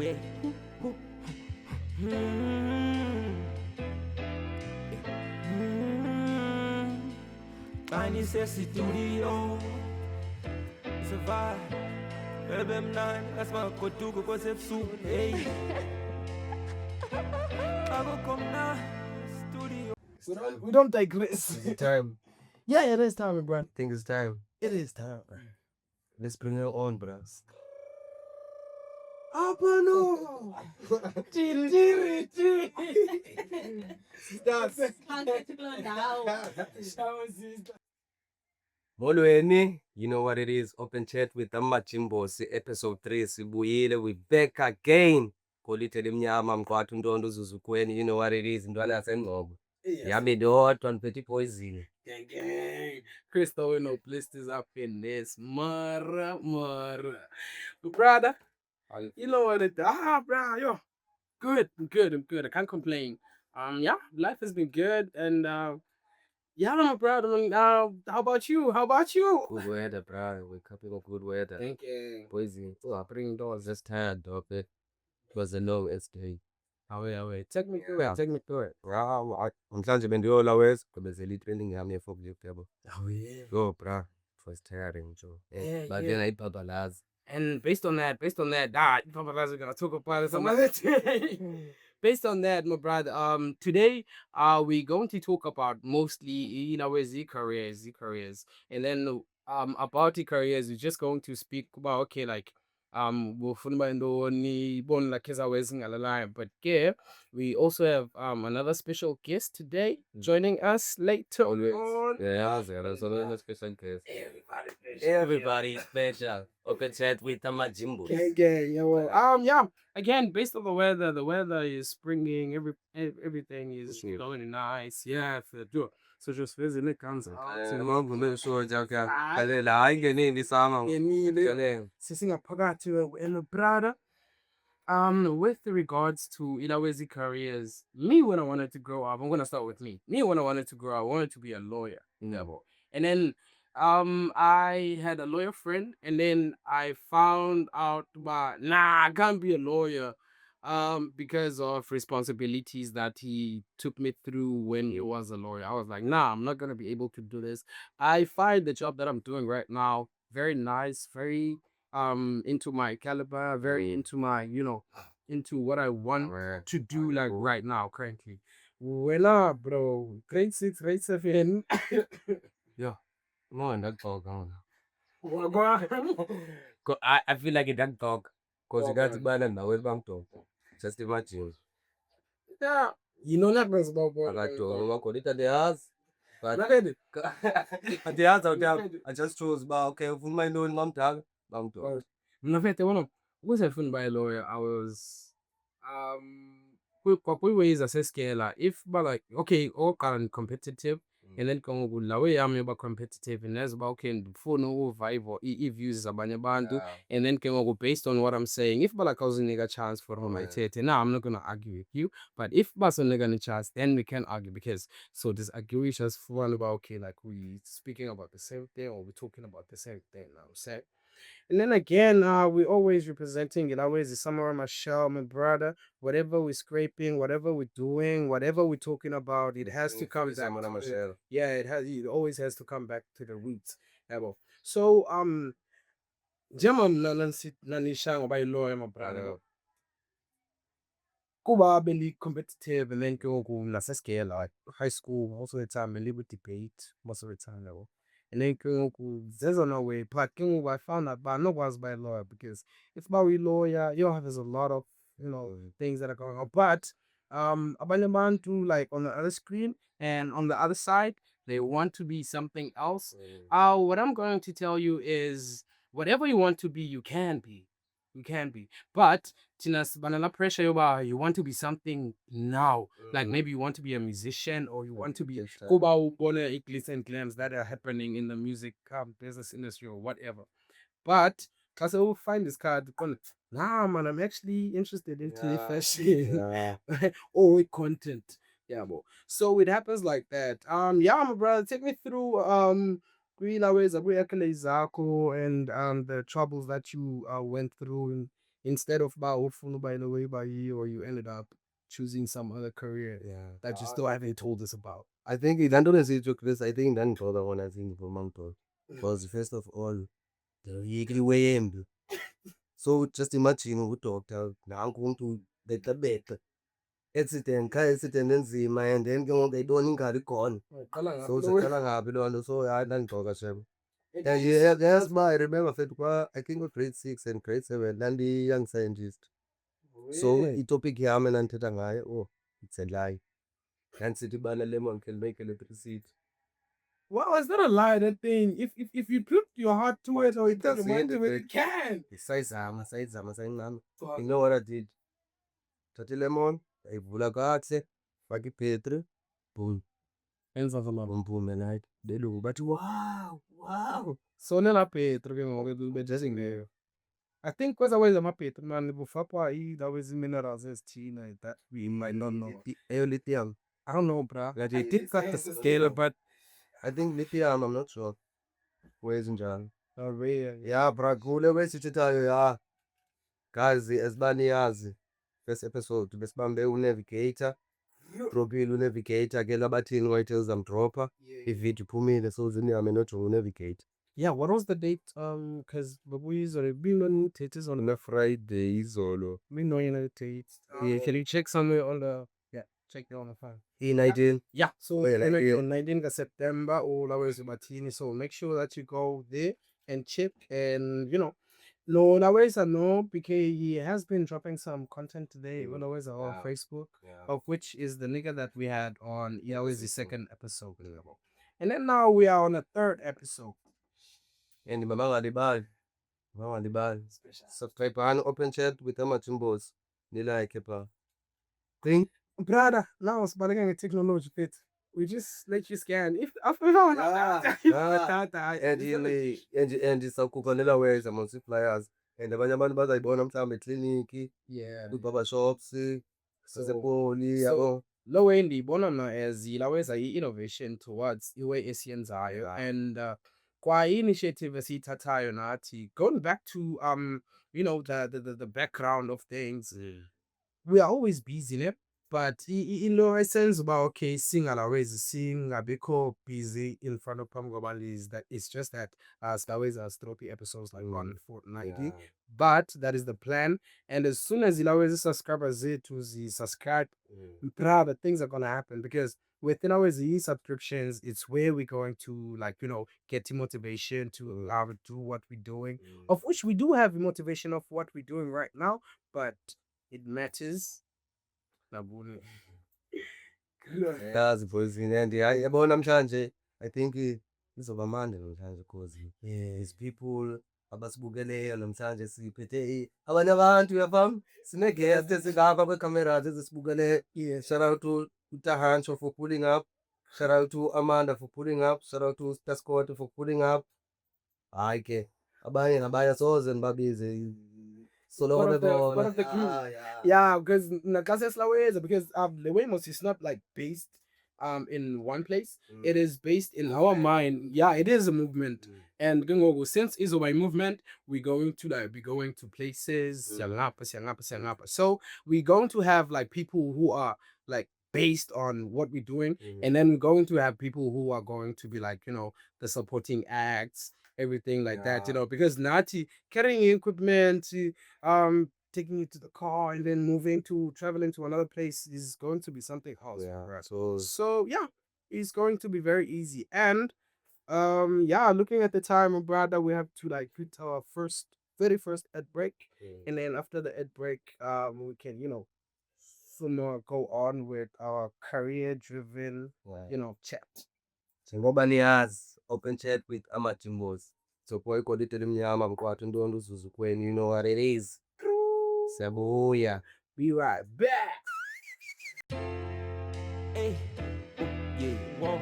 way. Tiny says studio. It's a vibe. FM9, that's my kotuko concept soon. Hey. I go come now. Studio. We don't digress. Is it time? Yeah, it is time, bro. I think it's time. It is time, bro. Let's bring it on, bro. Apano! Molweni, you know what it is. Open chat with NAMAJIMBOS, episode 3. Sibuyile, we back again. Kolite limnyama mkwathu ntondo zuzukweni, you know what it is. Ntwana yasengqobo. Yami ndodwa niphethe poison. Gang. Crystal, we know blisters up in this. Mara. Brother, you know what it is. Bro, yo. I'm good. I can't complain. Yeah, life has been good. And, yeah, my brother. How about you? Good weather, bro. We're coming with good weather. Thank you. Poison. Oh, I bring doors just tired, dog. It was a long day. Away. Take me through it. Bro, namhlanje bendiyola wes gqibezela i-training yami ye-forklift yabo. Oh, yeah. Yo, bro, it was tiring, Joe. But then I babalazi. And based on that, we're gonna talk about it some other time. Based on that, my brother, today, we're going to talk about mostly, Z careers, and then, about the careers, we're just going to speak about, okay, like, but yeah, we also have another special guest today joining us later on. Yeah, that's another special case. Everybody special. Open chat with NAMAJIMBOS. Yeah. Again, based on the weather is springing. Everything is going nice. Yeah, so just visit the concert. And brother, with regards to Ilawezi careers, me when I wanted to grow up, I'm gonna start with me. Me when I wanted to grow up, I wanted to be a lawyer. And then I had a lawyer friend, and then I found out about I can't be a lawyer because of responsibilities that he took me through when he was a lawyer. I was like, I'm not gonna be able to do this. I find the job that I'm doing right now very nice, very into my caliber, very into my, into what I want to do like right now currently. Well, bro, grade 6, grade 7. Yeah. No, and that dog. What? I feel like a dog dog. Because you got to buy now with bank dog. Just imagine. Yeah. You know that was about I got to go to the house. But at the house out there, I just chose about okay, for my known mom tag. Bank dog. No, was a fun by a lawyer. I was we ways assess scale if but like okay, all current competitive. And then come go la way I'm about competitive and that's about okay before no vibe or if uses abanye bantu and then can go based on what I'm saying. If but like I was a chance for home I tete now I'm not gonna argue with you. But if but a chance then we can argue because so this argument is just fun about okay like we speaking about the same thing or we're talking about the same thing now. Say. And then again, we always representing it. Always the summer of my show, my brother. Whatever we're scraping, whatever we're doing, whatever we're talking about, it has to come back. Yeah, it always has to come back to the roots. So Jemam nanisha ngoba lawyer, my brother. Kuba beli competitive and then go nasa scale like high school most of the time a little debate most of the time level. And then there's no way. But I found out, but no was by lawyer because if by lawyer, there's a lot of things that are going on. But Abalaman to like on the other screen and on the other side, they want to be something else. What I'm going to tell you is whatever you want to be, you can be. You can be. But Tinas banana pressure you want to be something now. Like maybe you want to be a musician or you want to be glitz and glams that are happening in the music business industry or whatever. But because I will find this card, man, I'm actually interested into fashion or content. Yeah, bro. So it happens like that. My brother, take me through ways and the troubles that you went through instead of by the way by you, or you ended up choosing some other career that you still haven't told us about. I think nantoni sitsho Chris, I think ndandixoka kona singivuma mdoda because first of all ndiyoyikiliwe yembi. So just imagine udoctor nanku umntu beqebeqe accident accident enzima and then ke ngoku uyayibona ingalo ikhona. So siqala ngaphi loo nto, so hayi ndandixoka shem. And yes, I remember that I think grade 6 and grade 7 ndandiyi-young scientist. So itopic yam endandithetha ngayo, it's a lie. Ndandisithi ubana lemon can make electricity. Well, it's not a lie, that thing. If you put your heart to it, or it does mind to it, it can. Sayizama sayincama. You know what I did? Thatha ilemon, ndayivula kakuhle, faka ibhetri, boom. Enza zama. Boom boom and belungu bathi wow. So nela Petro ke ngoku be-judging leyo. I think because always amapetro man bufapwa always minerals ezithina that we might not know. Lithium. I don't know, bro. I did cut the scale, but I think lithium, I'm not sure. Where's njani? rare. Yeah, bro, kule wesithethayo ya. Guys, esibaniyazi. First episode besibambe unavigator. Dropile unavigator ke labathini wayithi uzamdropa. Ivideo iphumile so zinihame nojonga unavigator. Yeah, what was the date? Because bebuyizolo been on a Friday izolo. we know the date. Yeah, can you check somewhere on the check it on the phone. E19. Yeah, so Oh, yeah, like, on 19th of September or always Martini. So make sure that you go there and check, and no, always I know because he has been dropping some content today. Always on Facebook, of which is the nigga that we had on always the second episode. And then now we are on the third episode. And mabangalibali subscribe on Open Chat with NAMAJIMBOS. Nilike pha. Thing. Brother, now it's about getting technology fit. We just let you scan. If after and isawukukholela weza multipliers and abanye abantu bazayibona mhlawumbe ekliniki, kwii-barber shops, sisepoli yabo. Lo way ndiyibona mna as ilaweza i-innovation towards iwe esiyenzayo and kwa initiative esiyithathayo nathi going back to the background of things. We are always busy, ne? But essence about okay, singabikho busy in front of Pamgobali is that it's just that always as 30 episodes like one fortnightly. But that is the plan. And as soon as always subscribers to the subscribe, the things are gonna happen because within our subscriptions, it's where we're going to get motivation to do what we're doing. Of which we do have motivation of what we're doing right now, but it matters. Yazi boys, and yabona namhlanje I think izoba mande namhlanje because yes, people abasibukeleyo namhlanje siphethe abanye abantu uyafam sine-guest esingapha kwe-cameras ezisibukeleyo. Shout out to Tahancho for pulling up, shout out to Amanda for pulling up, shout out to Tascott for pulling up. Hayi ke abanye nabanye soze ndibabize. So One of the crew. Yeah, because because the Wemos is not like based in one place. It is based in our mind. Yeah, it is a movement. And since it's a movement, we're going to be going to places. So we're going to have like people who are like based on what we're doing, and then we're going to have people who are going to be like the supporting acts, everything like that, because Nati carrying equipment, taking it to the car and then traveling to another place is going to be something else. So yeah, it's going to be very easy. And looking at the time, brother, we have to like put our very first ad break, and then after the ad break, we can go on with our career-driven chat. Njengoba niyazi Open Chat with NAMAJIMBOS. So kwa ikolite limnyama mkwathu ntondo uzuzukweni, you know what it is. Siyabuya. Be right back. Hey, whoa.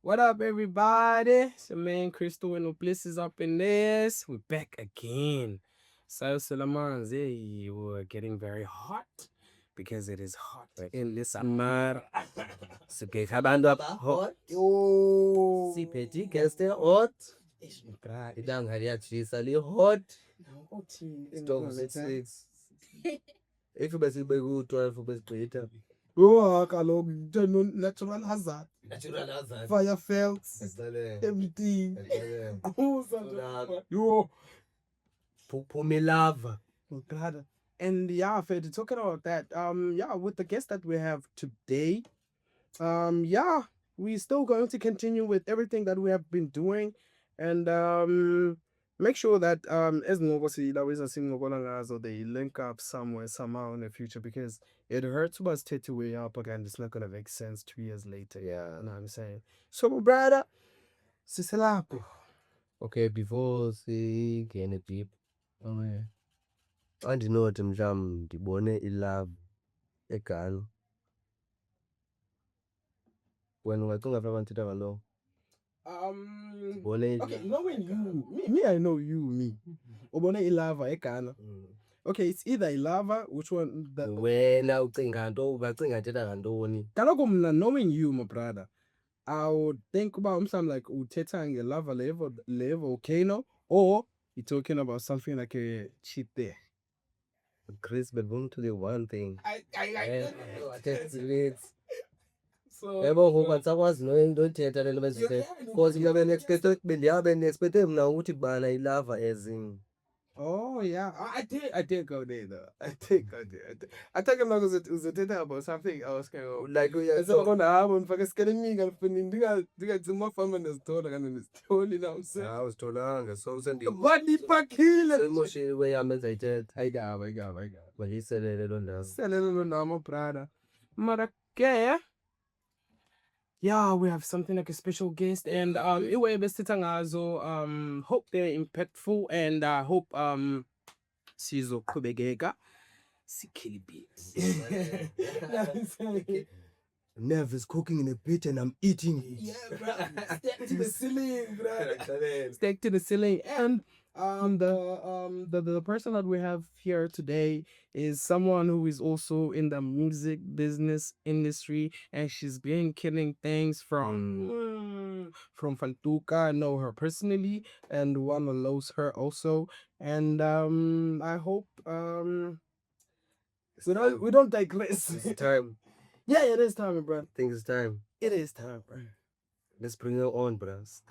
What up, everybody? It's your man Crystal and the Bliss is up in this. We're back again. So Salamans, we're getting very hot because it is hot in this summer. Sibheka abantu abahot. Siphethe guest hot. Ilanga liyatshisa li-hot. Stop Stop at 6. If besibeke ku-12 besigqitha. kaloku natural hazard. Natural hazard. Fire fails. Excelente. Everything. Excelente. Yo. Phuma ilava. Oh God. And yeah, Fed, talking about that, yeah, with the guest that we have today, yeah, we're still going to continue with everything that we have been doing, and make sure that as they link up somewhere somehow in the future, because it hurts us to way up again. It's not gonna make sense 2 years later. Yeah. You know what I'm saying? So, my brother, Sisilapo. Okay, before singene deep. Okay. Andinothi mhlawumbi ndibone ilove eGhana. Wena ungacinga vele abanthetha ngaloo. Okay, knowing you, me, I know you, me. Ubone ilava eGhana. Okay, it's either ilava, which one? Wena ucinga nto ubacinga nthetha ngantoni? Kaloku mna, knowing you, my brother, I would think about something like uthetha ngelava level volcano, or you're talking about something like a cheat there. Chris, but I'm tell you one thing. So Yebo ngoba ngisakwazi into ethetha lento bezithetha. Because bendiyabe mna ukuthi bana ilava ezini. oh yeah, I did go there though. I did go there. I think I'm not gonna about something else. Like So on the album, fucking scaring me, gonna finish. Diga some more fun when there's told again. It's told, you know what I'm saying? I was tolanga so sendi. Body pakile. Semoshi we amenza ithetha. I got. But he said it on that. Selelo namo Prada. Marake. Yeah, we have something like a special guest, and iwe besitha ngazo, hope they're impactful, and I hope sizoqhubekeka sikhile beats. Nev is cooking in a pit and I'm eating it. Yeah, bro. Stack to the ceiling, bro. Stack to the ceiling. And the person that we have here today is someone who is also in the music business industry, and she's been killing things from Fantuka. I know her personally, and Wama knows her also. And I hope we don't digress. It's time. Yeah, it is time, bro. I think it's time. It is time, bro. Let's bring her on, bros.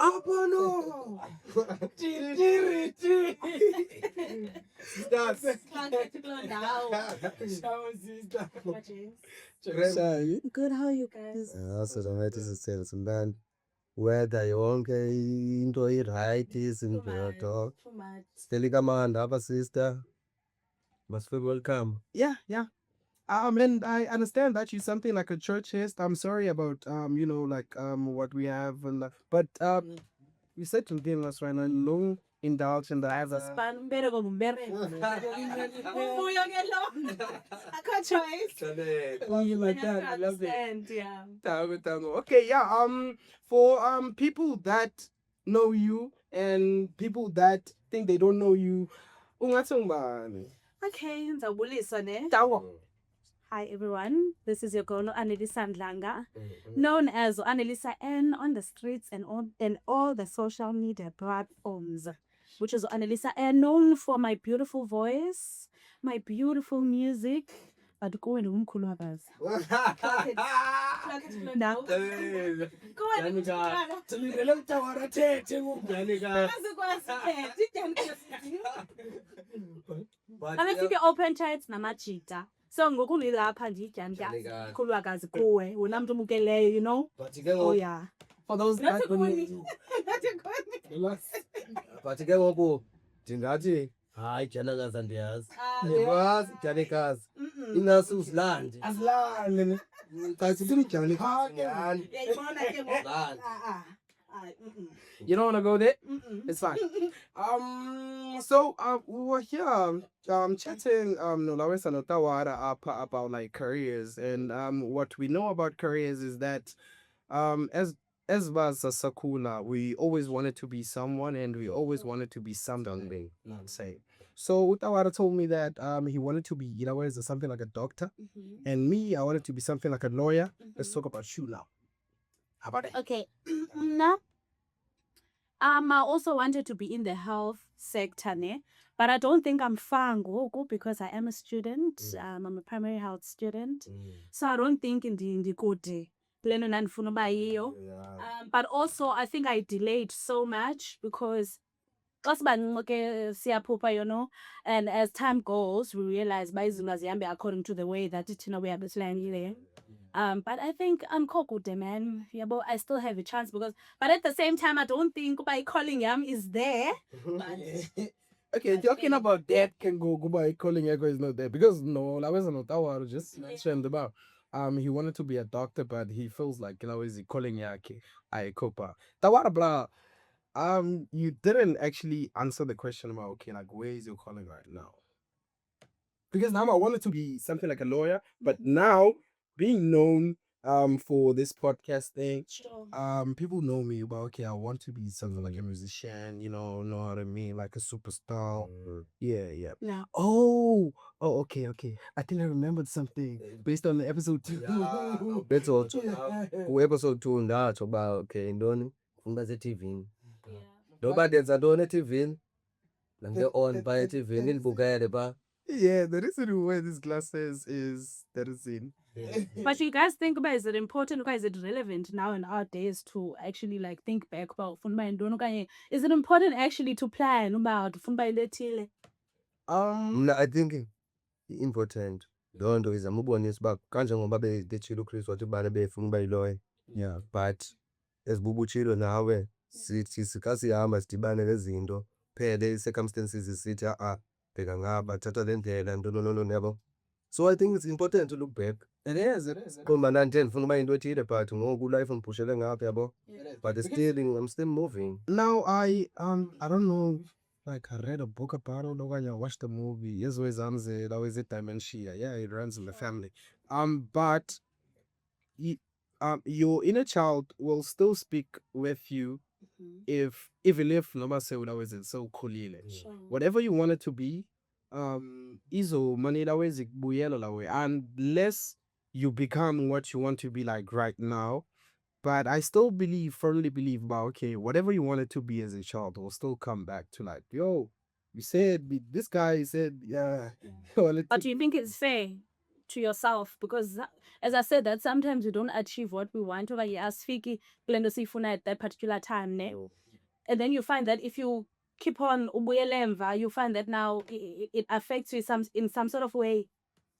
Apano! Good, how are you guys? So ngathi sisele simnandi. Weather yonke into right izinto. Too much. Steli kamanda apha sister. Must feel welcome. Yeah. And I understand that you're something like a churchist. I'm sorry about what we have, but we said to them last right now, don't indulge in the other. Span better go I can't choice. You like that? I love it. Understand, yeah. Okay, yeah. For people that know you and people that think they don't know you, ungathi ngubani? Okay, ngizabulisa ne. Tawo. Hi everyone, this is your girl ANELISA Ndlanga, known as ANELISA N on the streets and all the social media platforms, which is ANELISA N, known for my beautiful voice, my beautiful music. But go and umkhulukazi. Now. Go and if you open chats namajita. So ngoku nilapha ndijanja khulukazi kuwe wena muntu umukeleyo, you know. Oh yeah. For those that But ke ngoku ndingathi hayi janakazi andiyazi. Ndikwazi janakazi. Ingase uzilande. Azilande. Xa sithi janakazi. You don't want to go there? It's fine. So we were here chatting Lawrence and Otawara about like careers, and what we know about careers is that as Sakula, we always wanted to be someone, and we always wanted to be something. Not say. So Utawara told me that he wanted to be something like a doctor, and me, I wanted to be something like a lawyer. Let's talk about you now. How about it? okay. Nah. I also wanted to be in the health sector, ne? But I don't think I'm far ngoku because I am a student. I'm a primary health student. So I don't think ndikude kule nto ndandifuna uba yiyo. But also I think I delayed so much because xa sibancinci ke siyaphupha, you know, and as time goes we realize uba izinto azihambi according to the way that thina we habitualile. But I think I'm kude, man. Yeah, but I still have a chance but at the same time, I don't think my calling yam is there. Okay, talking about that can go by calling Echo is not there because no, I wasn't Ottawa. Just mentioned about he wanted to be a doctor, but he feels like is he calling Yaki I copa. Tawara blah. You didn't actually answer the question about okay, like where is your calling right now? Because now I wanted to be something like a lawyer, but now being known for this podcast thing, people know me about okay, I want to be something like a musician, know what I mean, like a superstar. Yeah. Yeah. Oh, okay. I think I remembered something based on the episode 2. That's all. Episode 2 ndatsho uba okay ntoni ufuna uba seTV-ni. Noba ndenza ntoni eTV-ni on phaa eTV-ni nibukele phaa. Yeah, the reason why this glass says is that is in. But you guys think about, is it important or is it relevant now in our days to actually like think back about is it important actually to plan about ilethile? Mna I think i-important loo nto izama ubonisa uba kanjengoba betshilo uChris wathi ubana befuna uba yilawyer. Yeah. But as bubutshilo nawe sithi sika sihamba sidibane nezinto phele ii-circumstances zisithi bheka ngapha thatha le ndlela ntoni yabo. So I think it's important to look back. It is. Kuba nanje ndifuna uba yinto ethile but ngoku life ndiphushele ngapha yabo. But still I'm still moving. Now I don't know, like I read a book about it or I watched the movie. Yes, always always dementia. Yeah, it runs in the family. But your inner child will still speak with you if even if noma say always so khulile. Whatever you want it to be, izo money always buyelo la way unless you become what you want to be like right now. But I still firmly believe about okay, whatever you wanted to be as a child will still come back to like, yo, you said this guy said, yeah. But do you think it's fair to yourself? Because as I said, that sometimes we don't achieve what we want over yasfiki kulento siyifuna at that particular time, ne? And then you find that if you keep on ubuyelemva, you find that now it affects you in some sort of way.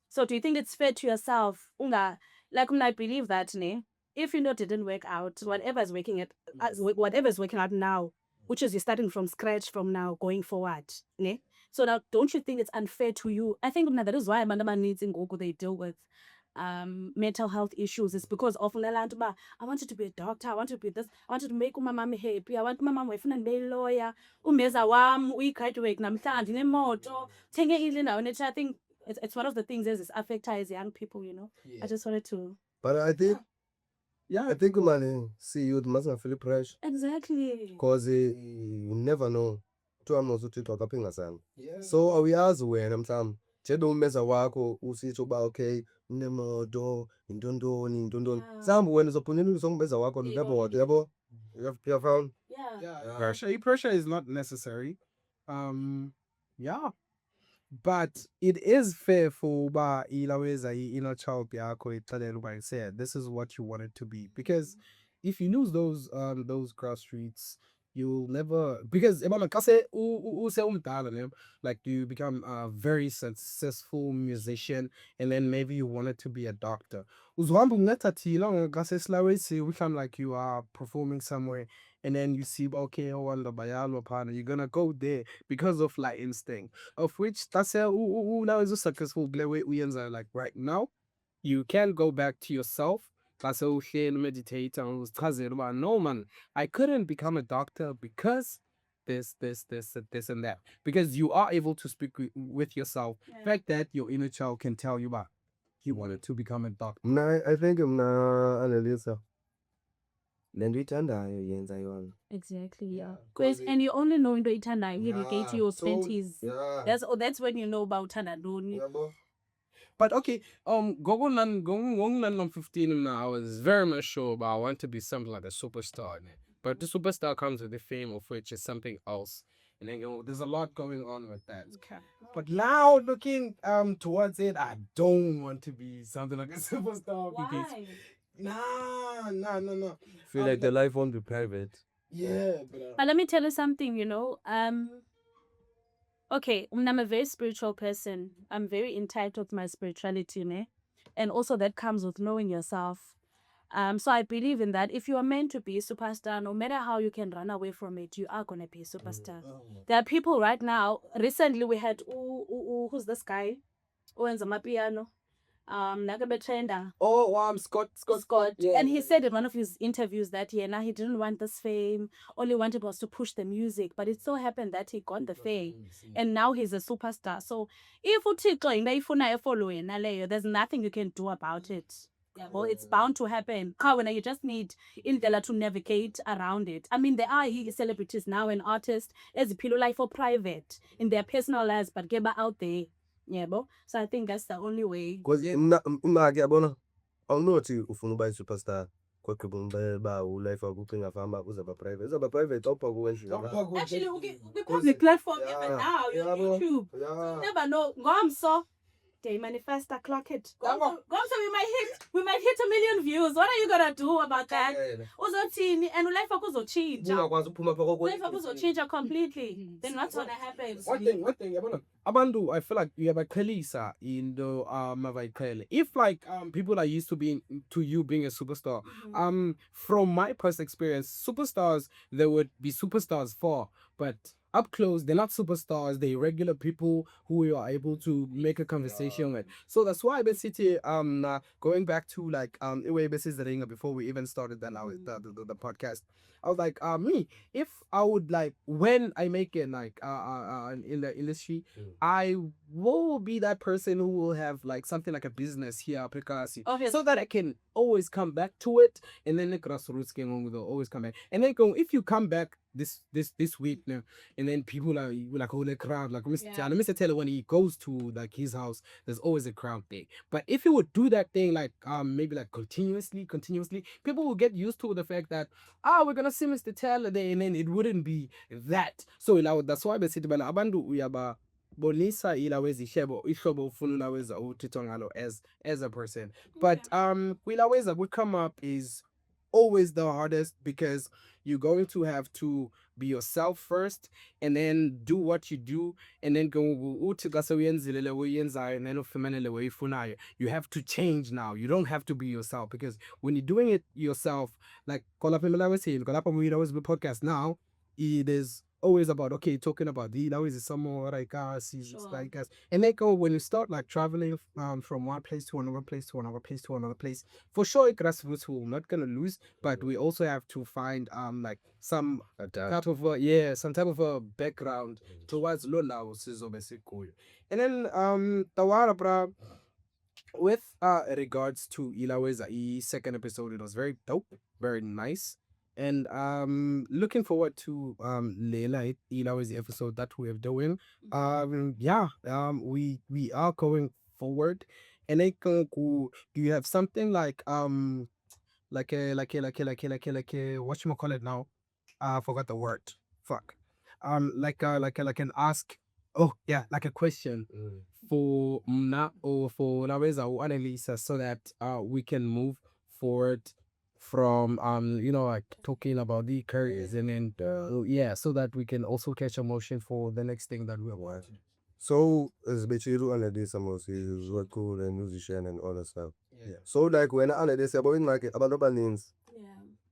So do you think it's fair to yourself? Like I believe that, ne? If didn't work out, whatever's working out now, which is you're starting from scratch from now going forward, ne? So now, don't you think it's unfair to you? I think that is why Mandama needs in Gogo they deal with mental health issues. It's because often I wanted to be a doctor, I wanted to be this, I wanted to make my mom happy, I want my mom wife and be a lawyer. Umeza wam, we graduate namhlanje nemoto, tenge ilina, and I think it's one of the things that affect us young people, you know. Yeah. I just wanted to. But I think I think man, see you mustn't feel pressure. Exactly. Because you never know. So awuyazi wena mhlawumbe nje ummeza wakho usitsho uba okay unemoto intondoni mhlawumbe wena uzophinda uzombeza wakho never what yabo. You found? Yeah. Pressure is not necessary. Yeah. But it is fair for ba ilaweza inner child yakho ixelele uba say this is what you want it to be, because if you lose those grassroots, you'll never, because like you become a very successful musician and then maybe you wanted to be a doctor. Become like you are performing somewhere and then you see okay, you're gonna go there because of like instinct, of which that's now is a successful we like right now you can go back to yourself. That's okay, meditate and no man, I couldn't become a doctor because this and that, because you are able to speak with yourself. The fact that your inner child can tell you about he wanted to become a doctor. I think ANELISA le nto uyithandayo yenza yona. Exactly, yeah. And you only know into ithandayo when you get to your 20s. That's when you know about uthandadoni. But okay, going on 15 now, I was very much sure about I want to be something like a superstar. But the superstar comes with the fame, of which is something else. And then there's a lot going on with that. Okay. But now looking towards it, I don't want to be something like a superstar because Why? no. Feel like the life won't be private. Yeah, But let me tell you something, okay, I'm a very spiritual person. I'm very entitled to my spirituality, ne? And also that comes with knowing yourself. So I believe in that. If you are meant to be a superstar, no matter how you can run away from it, you are gonna be a superstar. There are people right now. Recently, we had who's this guy? Owens Amapiano. Nagabe Trenda. Scott. Yeah. And he said in one of his interviews that now he didn't want this fame. All he wanted was to push the music. But it so happened that he got the fame. And now he's a superstar. So if you following, there's nothing you can do about it. Well, it's bound to happen. When you just need indlela to navigate around it. I mean, there are celebrities now and artists as people life for private in their personal lives, but get out there. Yeah, so I think that's the only way. Because imake yabona awunothi ufuna uba yi-superstar kodwa uba ulife wakho ingafamba uzaba private awupha kuwendlela. Actually, public platform Yeah. even now, Yeah, YouTube. Yeah. You never know. Ngomso, they manifest a clock it. Ngomso, we might hit 1 million views. What are you gonna do about that? Uzothini and life yakho uzochinja. Ungakwazi uphuma pha Life yakho uzochinja completely. Then what's gonna happen? One thing, yabona. Abantu, I feel like you have a kalisa in the if like people are used to you being a superstar. From my personal experience, superstars there would be superstars for, but up close they're not superstars, they're regular people who you are able to make a conversation with. So that's why basically going back to like before we even started the podcast, I was like me, if I would like when I make it like in the industry, I will be that person who will have like something like a business here because so that I can always come back to it, and then the grassroots will always come back. And then if you come back this week now, and then people are like whole crowd like Mr. Taylor, when he goes to like his house, there's always a crowd there. But if he would do that thing like maybe like continuously, people will get used to the fact that we're gonna see Mr. Taylor there, and then it wouldn't be that. So that's why besithi bana abantu uyababonisa ilawezi ihlobo ufuna ulaweza uthithwa ngalo as a person. But ilaweza would come up is always the hardest because you're going to have to be yourself first and then do what you do, and then go and then you have to change now. You don't have to be yourself, because when you're doing it yourself, like podcast now, it is always about talking about the always is somewhere like us, and then when you start like traveling from one place to another place for sure grassroots will not gonna lose, but we also have to find like some type of a background towards Lola. And then Tawara with regards to Ilaweza second episode, it was very dope, very nice. And looking forward to Leila Ilawezi episode that we are doing. We are going forward, and I can do you have something like what you call it now? I forgot the word. Fuck. Like an ask. Oh yeah, like a question for Mna or for Laweza or ANELISA, so that we can move forward from like talking about the careers, and then so that we can also catch a motion for the next thing that we want. So ezibetshile uANELISA mos is what cool and musician and all that stuff. Yeah. So like when uANELISA yabo ingxaki abantu abaninzi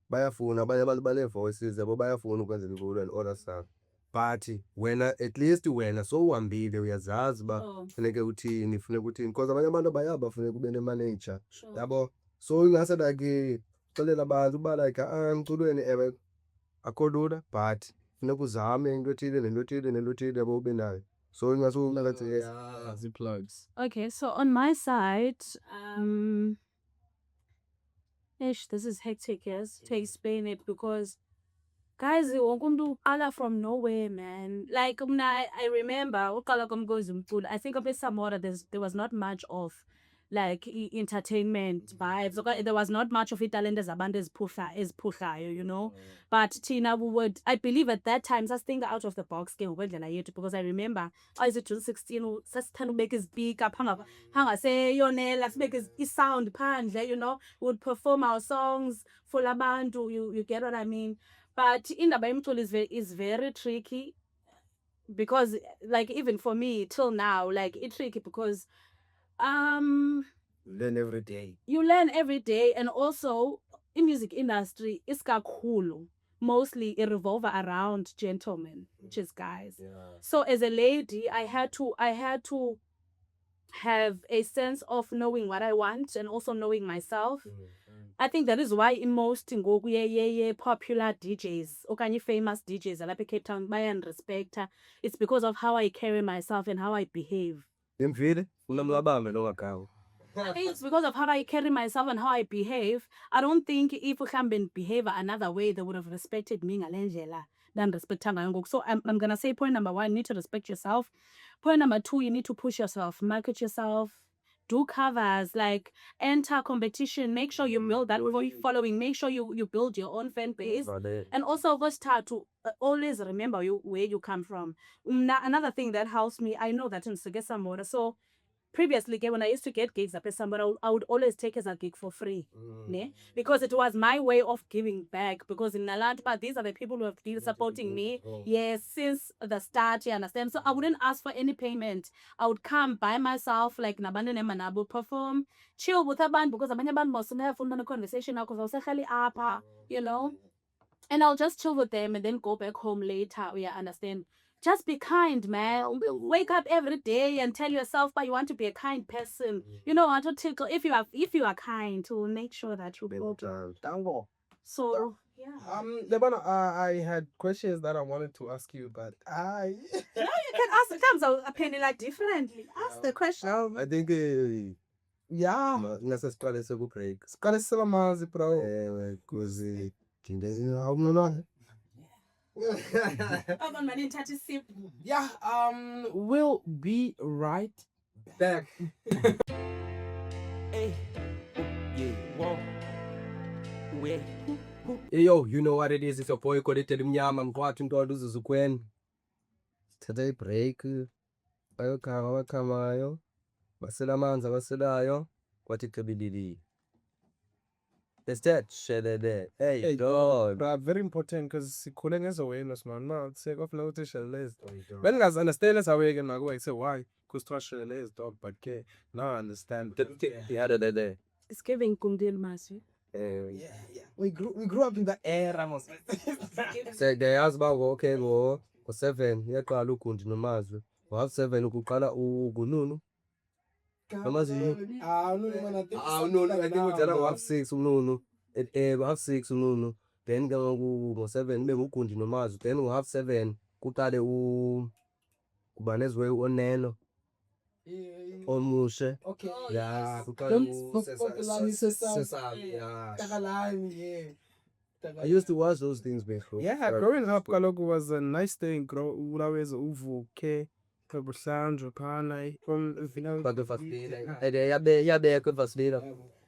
bayafuna abanye abantu bane-voices yabo bayafuna ukwenzela ivulo and all that stuff, but wena at least wena sowuhambile uyazazi uba funeke uthini because abanye abantu bayaba funeka ube ne-manager yabo. So ingase like xelela abantu uba like emculweni ewe akho lula, but funeka uzame into ethile nento ethile yabo ube nayo. So the plugs. Okay, so on my side, this is hectic, yes, to explain it, because guys, ala from nowhere, man. Like I remember I think of Samora, there was not much of like entertainment vibes. Okay, there was not much of it talent as abantu eziphuhlayo, you know. But Tina would, I believe at that time, think out of the box because I remember I was at 16, sasithanda ubeka izipika phanga seyonela sibeke isound phandle, you know, would perform our songs for abantu, you get what I mean. But indaba yomculo is very tricky because like even for me till now, like it's tricky because Learn every day. you learn every day, and also in music industry iskakhulu mostly it revolve around gentlemen, which is guys. So as a lady, I had to have a sense of knowing what I want and also knowing myself. I think that is why in most popular DJs okanye famous DJs alapha eCape Town bayandirespekta. It's because of how I carry myself and how I behave. It's because of how I carry myself and how I behave. I don't think if uhambe behave another way, they would have respected me ngalendlela ndandirespektanga ngoku. So I'm gonna say point number 1, you need to respect yourself. Point number 2, you need to push yourself, market yourself, do covers, like enter competition, make sure you build that following, make sure you build your own fan base. And also go start to always remember where you come from. Another thing that helps me, I know that in Sugesa Mora, so previously when I used to get gigs up at somebody, I would always take as a gig for free. Ne? Because it was my way of giving back, because in Nalantpa, these are the people who have been supporting me since the start, you understand. So I wouldn't ask for any payment. I would come by myself, like Nabande Nemanabu, perform, chill with a band, because abanye abantu must have a conversation now because I was apa, you know. And I'll just chill with them and then go back home later. Yeah, understand. Just be kind, man. Wake up every day and tell yourself that you want to be a kind person. You know, want to tickle. If you are kind, to make sure that you build. So yeah. Lebana, I had questions that I wanted to ask you, but No, you can ask the times a penny like differently. Ask the question. I think yeah. Nasa siqale sekubreak. Siqale sisebamazi bro. Because Yeah, we'll be right back. Hey, yeah, whoa. Wait. Hey, yo, you know what it is? It's your boy Koliteli Mnyama mkwathu ntondo uzuzukweni. Sithatha ibreak. Bayokamayo. Basela amanzi abaselayo. Kwathi qebilili. There's that shit there. Hey, dog. Bro, very important because sikhule ngezoawareness man. No, take off no shelelezi. When guys understand us away again, I say why? Because trust shelelezi dog, but okay. Now I understand. Yeah, there. It's giving Kumdil Masi. Yeah. We grew up in that era, mos. Say they ask about okay go 7 yaqala ugundi nomazwi. Wa 7 ukuqala ugununu. Namazi. Ununu I think uthatha ngo-6 ununu. Ngo-6 ununu. Then ngo-7 bebe ugundi nomazwi. Then ngo-7 kuqale kuba nezwe oneno. Omushe. Okay. Yeah, I used to watch those things before. Yeah, growing up kaloku was a nice thing. Ulaweza uvuke. Kabuhlanjwa phana from yabekho evasilila.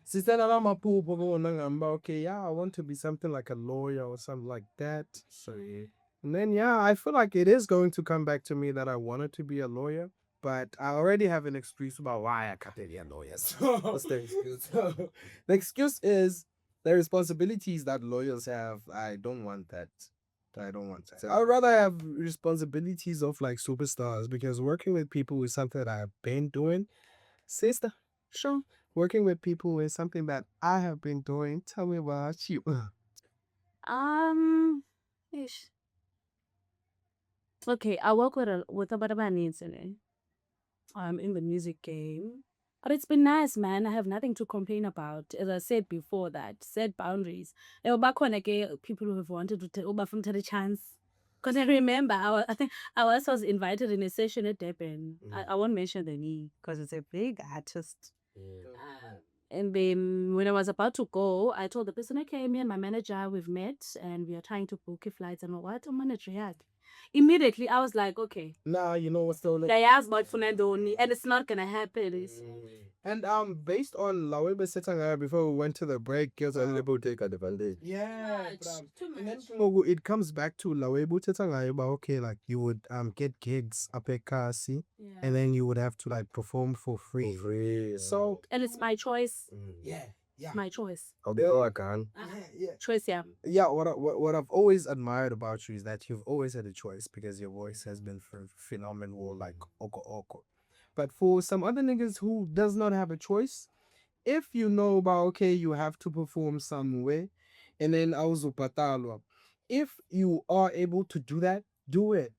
Sisela lamaphupho bona ngamba okay, yeah, I want to be something like a lawyer or something like that. So and then I feel like it is going to come back to me that I wanted to be a lawyer, but I already have an excuse about why I can't be a lawyer. So What's the excuse? the excuse is the responsibilities that lawyers have. I don't want that. I would rather have responsibilities of like superstars, because working with people is something that I've been doing. Sister, sure. Working with people is something that I have been doing. Tell me about you. Okay, I work with about needs in it. I'm in the music game. But it's been nice, man. I have nothing to complain about. As I said before, that set boundaries. There were back when people who have wanted to take a chance. Because I remember, I think I was invited in a session at Durban. I won't mention the name because it's a big artist. And then when I was about to go, I told the person, okay, me and my manager, we've met and we are trying to book flights and what? Oh, manager, yeah. Immediately, I was like, okay, Nah, you know what's so like. Daya's about Funandoni, and it's not gonna happen. And based on la way we sitting before we went to the break, girls are able to take advantage. yeah, Too and then much. it comes back to la way we sitting about okay, like you would get gigs up at Kasi, and then you would have to like perform for free. So And it's my choice. yeah. My choice. I'll be all I can. Choice, yeah. Yeah, what I've always admired about you is that you've always had a choice because your voice has been phenomenal, like oko. But for some other niggas who does not have a choice, if you know about okay, you have to perform somewhere, and then also patalwa, if you are able to do that, do it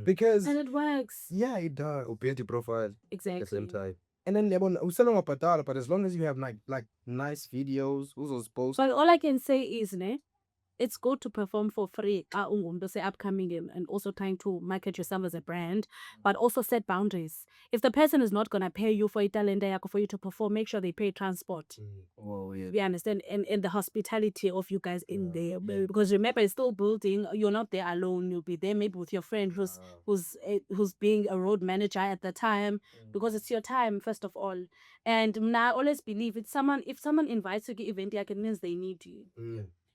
because And it works. yeah, it does. Paint the profile at the Exactly. same time. And then but as long as you have like nice videos, who's posts. So all I can say is, it's good to perform for free. Say upcoming and also trying to market yourself as a brand, but also set boundaries. If the person is not gonna pay you for talent for you to perform, make sure they pay transport. Oh, yeah. You understand? And the hospitality of you guys in there, because remember, it's still building. You're not there alone. You'll be there maybe with your friend who's being a road manager at the time, because it's your time first of all. And now I always believe it's someone. If someone invites you to event, it means they need you.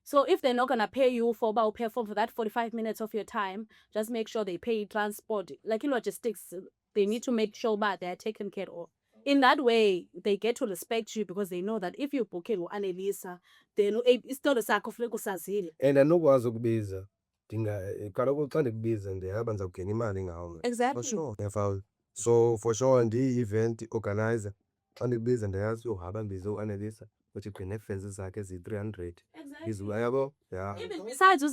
So if they're not gonna pay you for that 45 minutes of your time, just make sure they pay transport. Like in logistics, they need to make sure that they're taken care of. In that way, they get to respect you because they know that if you're booking with ANELISA, then it's still the sacrifice. And andinokwazi ukubiza kaloku xa ndikubiza ndihamba ndiza kugena imali ngawe. Exactly. For sure. Uyafaka. So for sure ndiyi-event organizer xa ndikubiza ndiyazi uyohamba ndibize u-ANELISA uthi gqine zakhe eziyi-300 yabo. Yeah. Even besides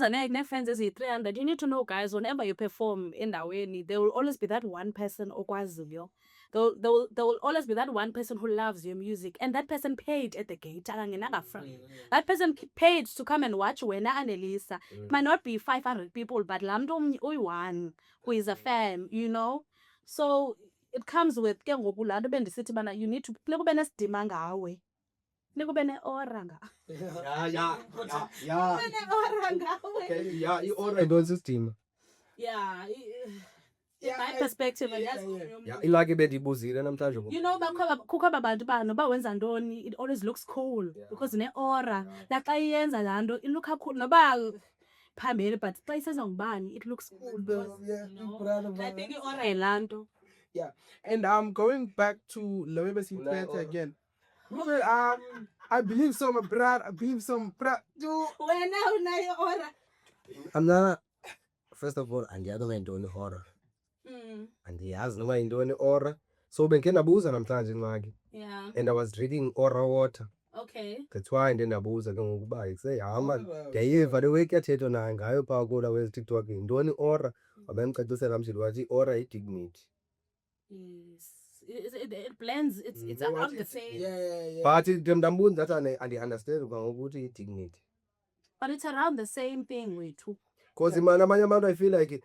fans eziyi-300, you need to know, guys, whenever you perform endaweni, there will always be that one person okwaziyo. There will always be that one person who loves your music, and that person paid at the gate. That person paid to come and watch wena ANELISA. It might not be 500 people, but lamdo one who is a fan, you know. So it comes with ke ngoku laa nto bendisithi bana you need to funeka ube nesidima ngawe. Funeka ube ne-aura ngawe. Yeah. Ne-aura ngawe. Yeah, i-aura yintoni sisidima? Yeah. My perspective, Yeah, ilaki bendiyibuzile namhlanje. you know, kukho aba bantu bano bawenza ntoni, it always looks cool because ne-aura. Like xa iyenza laa nto ilukha cool noba phambili, but xa isenza ngubani it looks cool because, I think i-aura yilaa nto. Yeah, and going back to Lawebe Sintrete again. I believe some brad. Wena unayo aura. I'm not, first of all, andiyazi yintoni i-aura. Andiyazi noba yintoni i-aura. So bendikhe ndabuza namhlanje ingxaki. Yeah. And I was drinking aura water. Okay. That's why ndiye ndabuza ke ngoku uba iseyihamba ndiyayiva le way kuyathethwa nayo ngayo phaa kula wezi TikTok yintoni i-aura. Wabendicacisela mshini wathi i-aura yi-dignity. Yes. It blends. It's around the same. Yeah. But ndambuza ndathi andi-understand kwangoku ukuthi yi-dignity. But it's around the same thing wethu. Because imana abanye abantu I feel like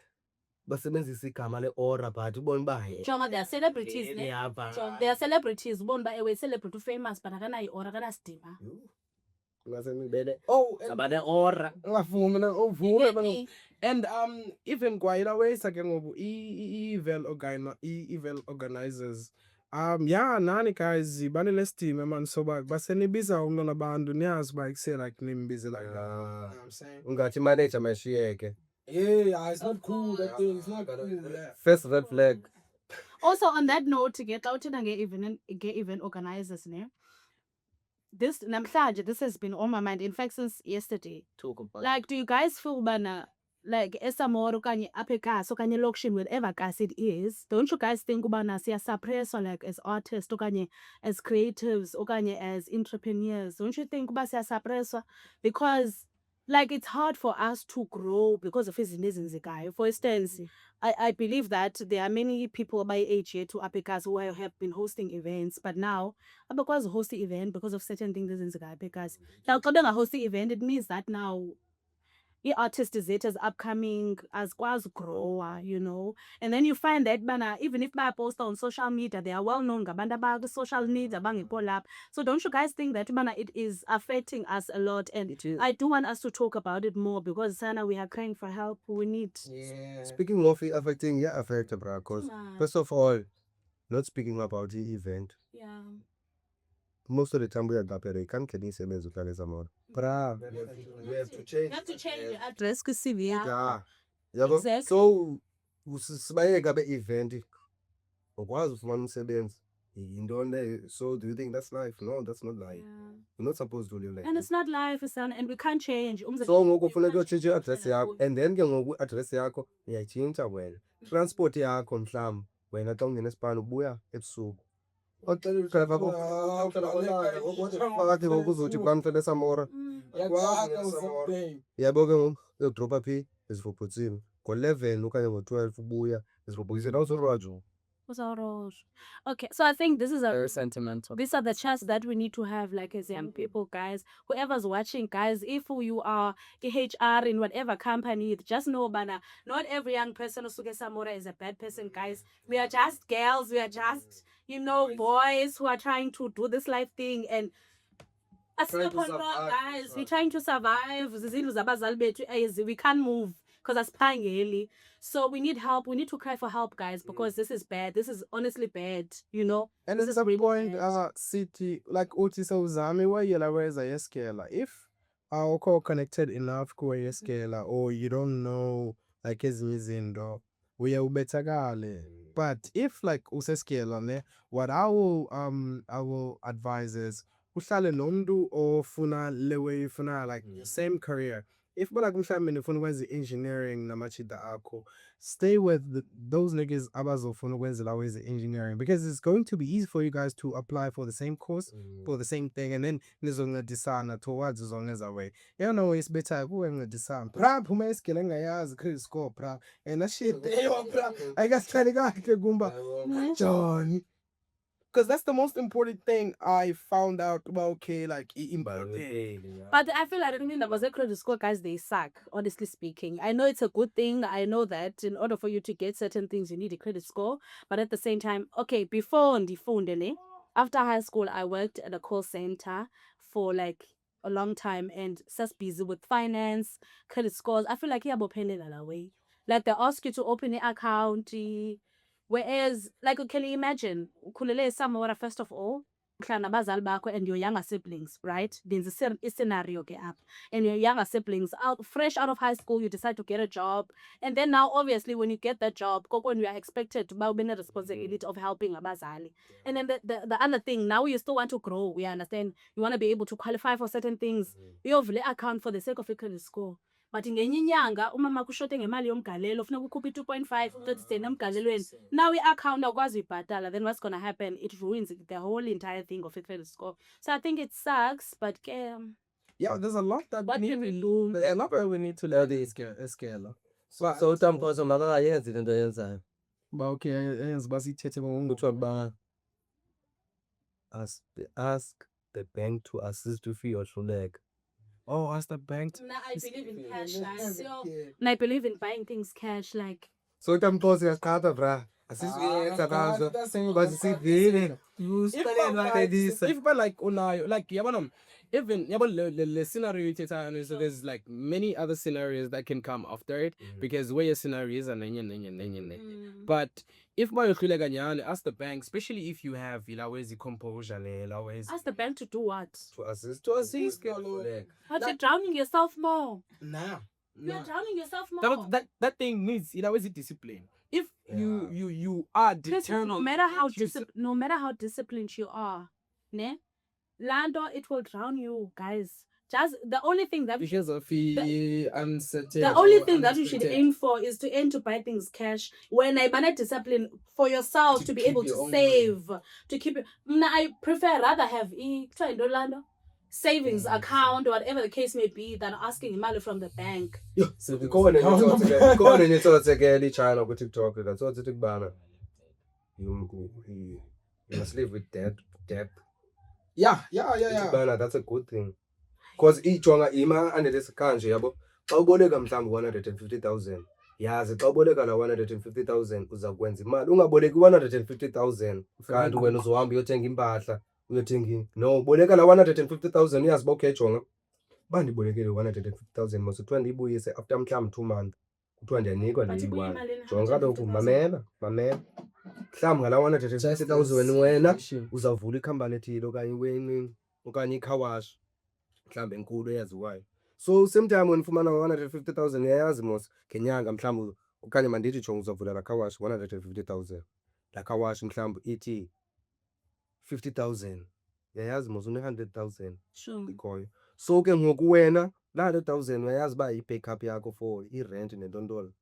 basebenzisa igama le-aura but ubona uba Jonga, they are celebrities. Yeah, They are celebrities. Ubona uba ewe celebrity famous but akanayo i-aura, akanasidima. ingase ngibele Oh, abane-aura. ngafuni na uvume bana. And even kwayila wesa ke ngoku i-event organizers. Yeah, nani guys banele steam man so basenibiza umntwana abantu niyazi uba ikuse like nimbize like that. You know what I'm saying? Ungathi manager mashiyeke. Yeah, it's not cool. That thing is not cool. Yeah. First red flag. Also on that note, get out and get event organizers, this namhlanje, this has been on my mind, in fact, since yesterday. Like, do you guys feel bana like esamoro kanye apekaso kanye lokshin, whatever gas it is, don't you guys think ubana siya suppress or like as artists okanye as creatives okanye as entrepreneurs? Don't you think uba siya suppress? Because like it's hard for us to grow because of izinto ezenzekayo. For instance, I believe that there are many people my age here to Apekas who have been hosting events, but now abakwazi host the event because of certain things ezenzekayo Apekas. Now xa bengahost the event, it means that now i-artist zethu as upcoming azikwazi grower, you know. And then you find that bana even if bayaposta on social media, they are well known ngabantu abakwi-social media abangekho lapha. So don't you guys think that bana it is affecting us a lot? And It is. I do want us to talk about it more because Sana, we are crying for help. We need Speaking of it affecting, yeah, affect, bro. Because Man. first of all, not speaking about the event. Yeah. Most of the time we are gapping, you can't get this image of more. Bra, You have to change. You have to change your address ku CV. yeah, yeah. Exactly. So, usibaye gabe event. Ukwazi ufumana umsebenzi. So do you think that's life? No, that's not life. You're not supposed to live like And that. it's not life, son, and we can't change. So ngoku kufuneka utshintshe i-address yakho, and then ke ngoku i-address yakho uyayitshintsha wena. Transport yakho mhlawumbi wena xa ungena esipani ubuya ebusuku. Driver phakathi ngoku uzothi kwamhlele Samora. Yabo ke ngoku uyodropa phi ezirobhotsini ngo-11 okanye ngo-12 ubuya ezirobhotsini awuzorwajo. Okay, so I think this is Very sentimental. these are the chats that we need to have, like as young people, guys. Whoever's watching, guys, if you are HR in whatever company, just know, bana, not every young person usuke Samora is a bad person, guys. We are just girls. We are just, you know, boys who are trying to do this life thing and. Guys, we're trying to survive. We can't move because asphangeli. So we need help. We need to cry for help, guys, because this is bad. This is honestly bad, you know. And This at is some really point, bad. city like Otisa Uzami, why you like yeskela? If our call connected enough ko yeskela, or you don't know like ezindo, we are ubetagale. But if like useskela ne, what I will advise is uhlale nomntu ofuna lewe ifuna like same career. If like mhlawumbe ufuna ukwenza engineering namachida akho, stay with those niggas abazofuna ukwenza lawo engineering, because it's going to be easy for you guys to apply for the same course for the same thing, and then nizoncedisana towards zoneza way. You know, it's better kuwe ncedisana. Bra phuma iskill engayazi credit score bra. And that shit bra. I guess trying to gumba. John. Because that's the most important thing I found out about, okay, like But I feel like I don't think that was a credit score, guys. They suck, honestly speaking. I know it's a good thing. I know that in order for you to get certain things, you need a credit score. But at the same time, okay, before on the phone, after high school, I worked at a call center for like a long time and just busy with finance, credit scores. I feel like you have that way. Like they ask you to open an account. Whereas, like, can you imagine? Kulele Samora, first of all, and your younger siblings, right? There's a scenario up. And your younger siblings fresh out of high school, you decide to get a job. And then now, obviously, when you get that job, when you are expected to be a responsibility of helping abazali. And then the other thing, now you still want to grow. We understand. You want to be able to qualify for certain things. You have account for the sake of a credit score. But ngenye inyanga umama kushote ngemali yomgalelo ufuna ukukhupha 2.5 uthethene emgalelweni, now i-account akwazi uyibhatala, then what's gonna happen? It ruins the whole entire thing of a credit score. So I think it sucks, but yeah, there's a lot that what we can need. we do? A lot that we need to learn the scale. So utampoza makakayenzi into yenzayo. But okay, yenza basithethe Kuthiwa ba ask the bank to assist you for your hluleka. oh, ask the bank. I believe in cash, guys. And I believe in buying things cash, like. So utampoza uyaqhatha bra. Asisiyenza nazo. Basisivile. If but like unayo, like yabona, even the scenario so there's like many other scenarios that can come after it, because where your scenarios are but if my ask the bank, especially if you have composure, Ask the bank to do what? To assist. But you're drowning yourself more. nah. You're drowning yourself more. That thing needs discipline. If you are determined, no matter how disciplined you are, ne, Lando, it will drown you, guys. Just the only thing that because of the uncertainty. The only thing that you should aim for is to aim to buy things cash. When I ban discipline for yourself to be able to save, to keep it. I prefer rather have Lando savings account or whatever the case may be than asking money from the bank. So go on and you thought again China go TikTok, that's what it's banner. You must live with debt. Yeah. Banner, that's a good thing. Cause each one ima and this kanje yabo. xa uboleka mhlawumbi 150,000 yazi xa uboleka la 150,000 uza kwenza imali. Ungaboleki 150,000 kanti wena uzohamba uyothenga impahla no, boleka la 150,000 uyazi uba okay jonga uba ndibolekile 150,000 mos kuthiwa ndiyibuyise after mhlawumbi 2 months kuthiwa ndiyanikwa ndiyi-1. Jonga kaloku mamela mhlawumbi ngala 150,000 wena uzawuvula ikhampani ethile okanye iwenini okanye i-car wash mhlawumbi enkulu eyaziwayo. So same time wena ufumana 150,000 uyayazi mos ngenyanga mhlawumbi okanye mandithi jonga uzawuvula la car wash 150,000 la car wash mhlawumbi ithi 50,000 uyayazi mos une-100,000 ikhoyo. So ke ngoku wena laa 100,000 uyayazi uba yi-backup yakho for i-rent nentontolo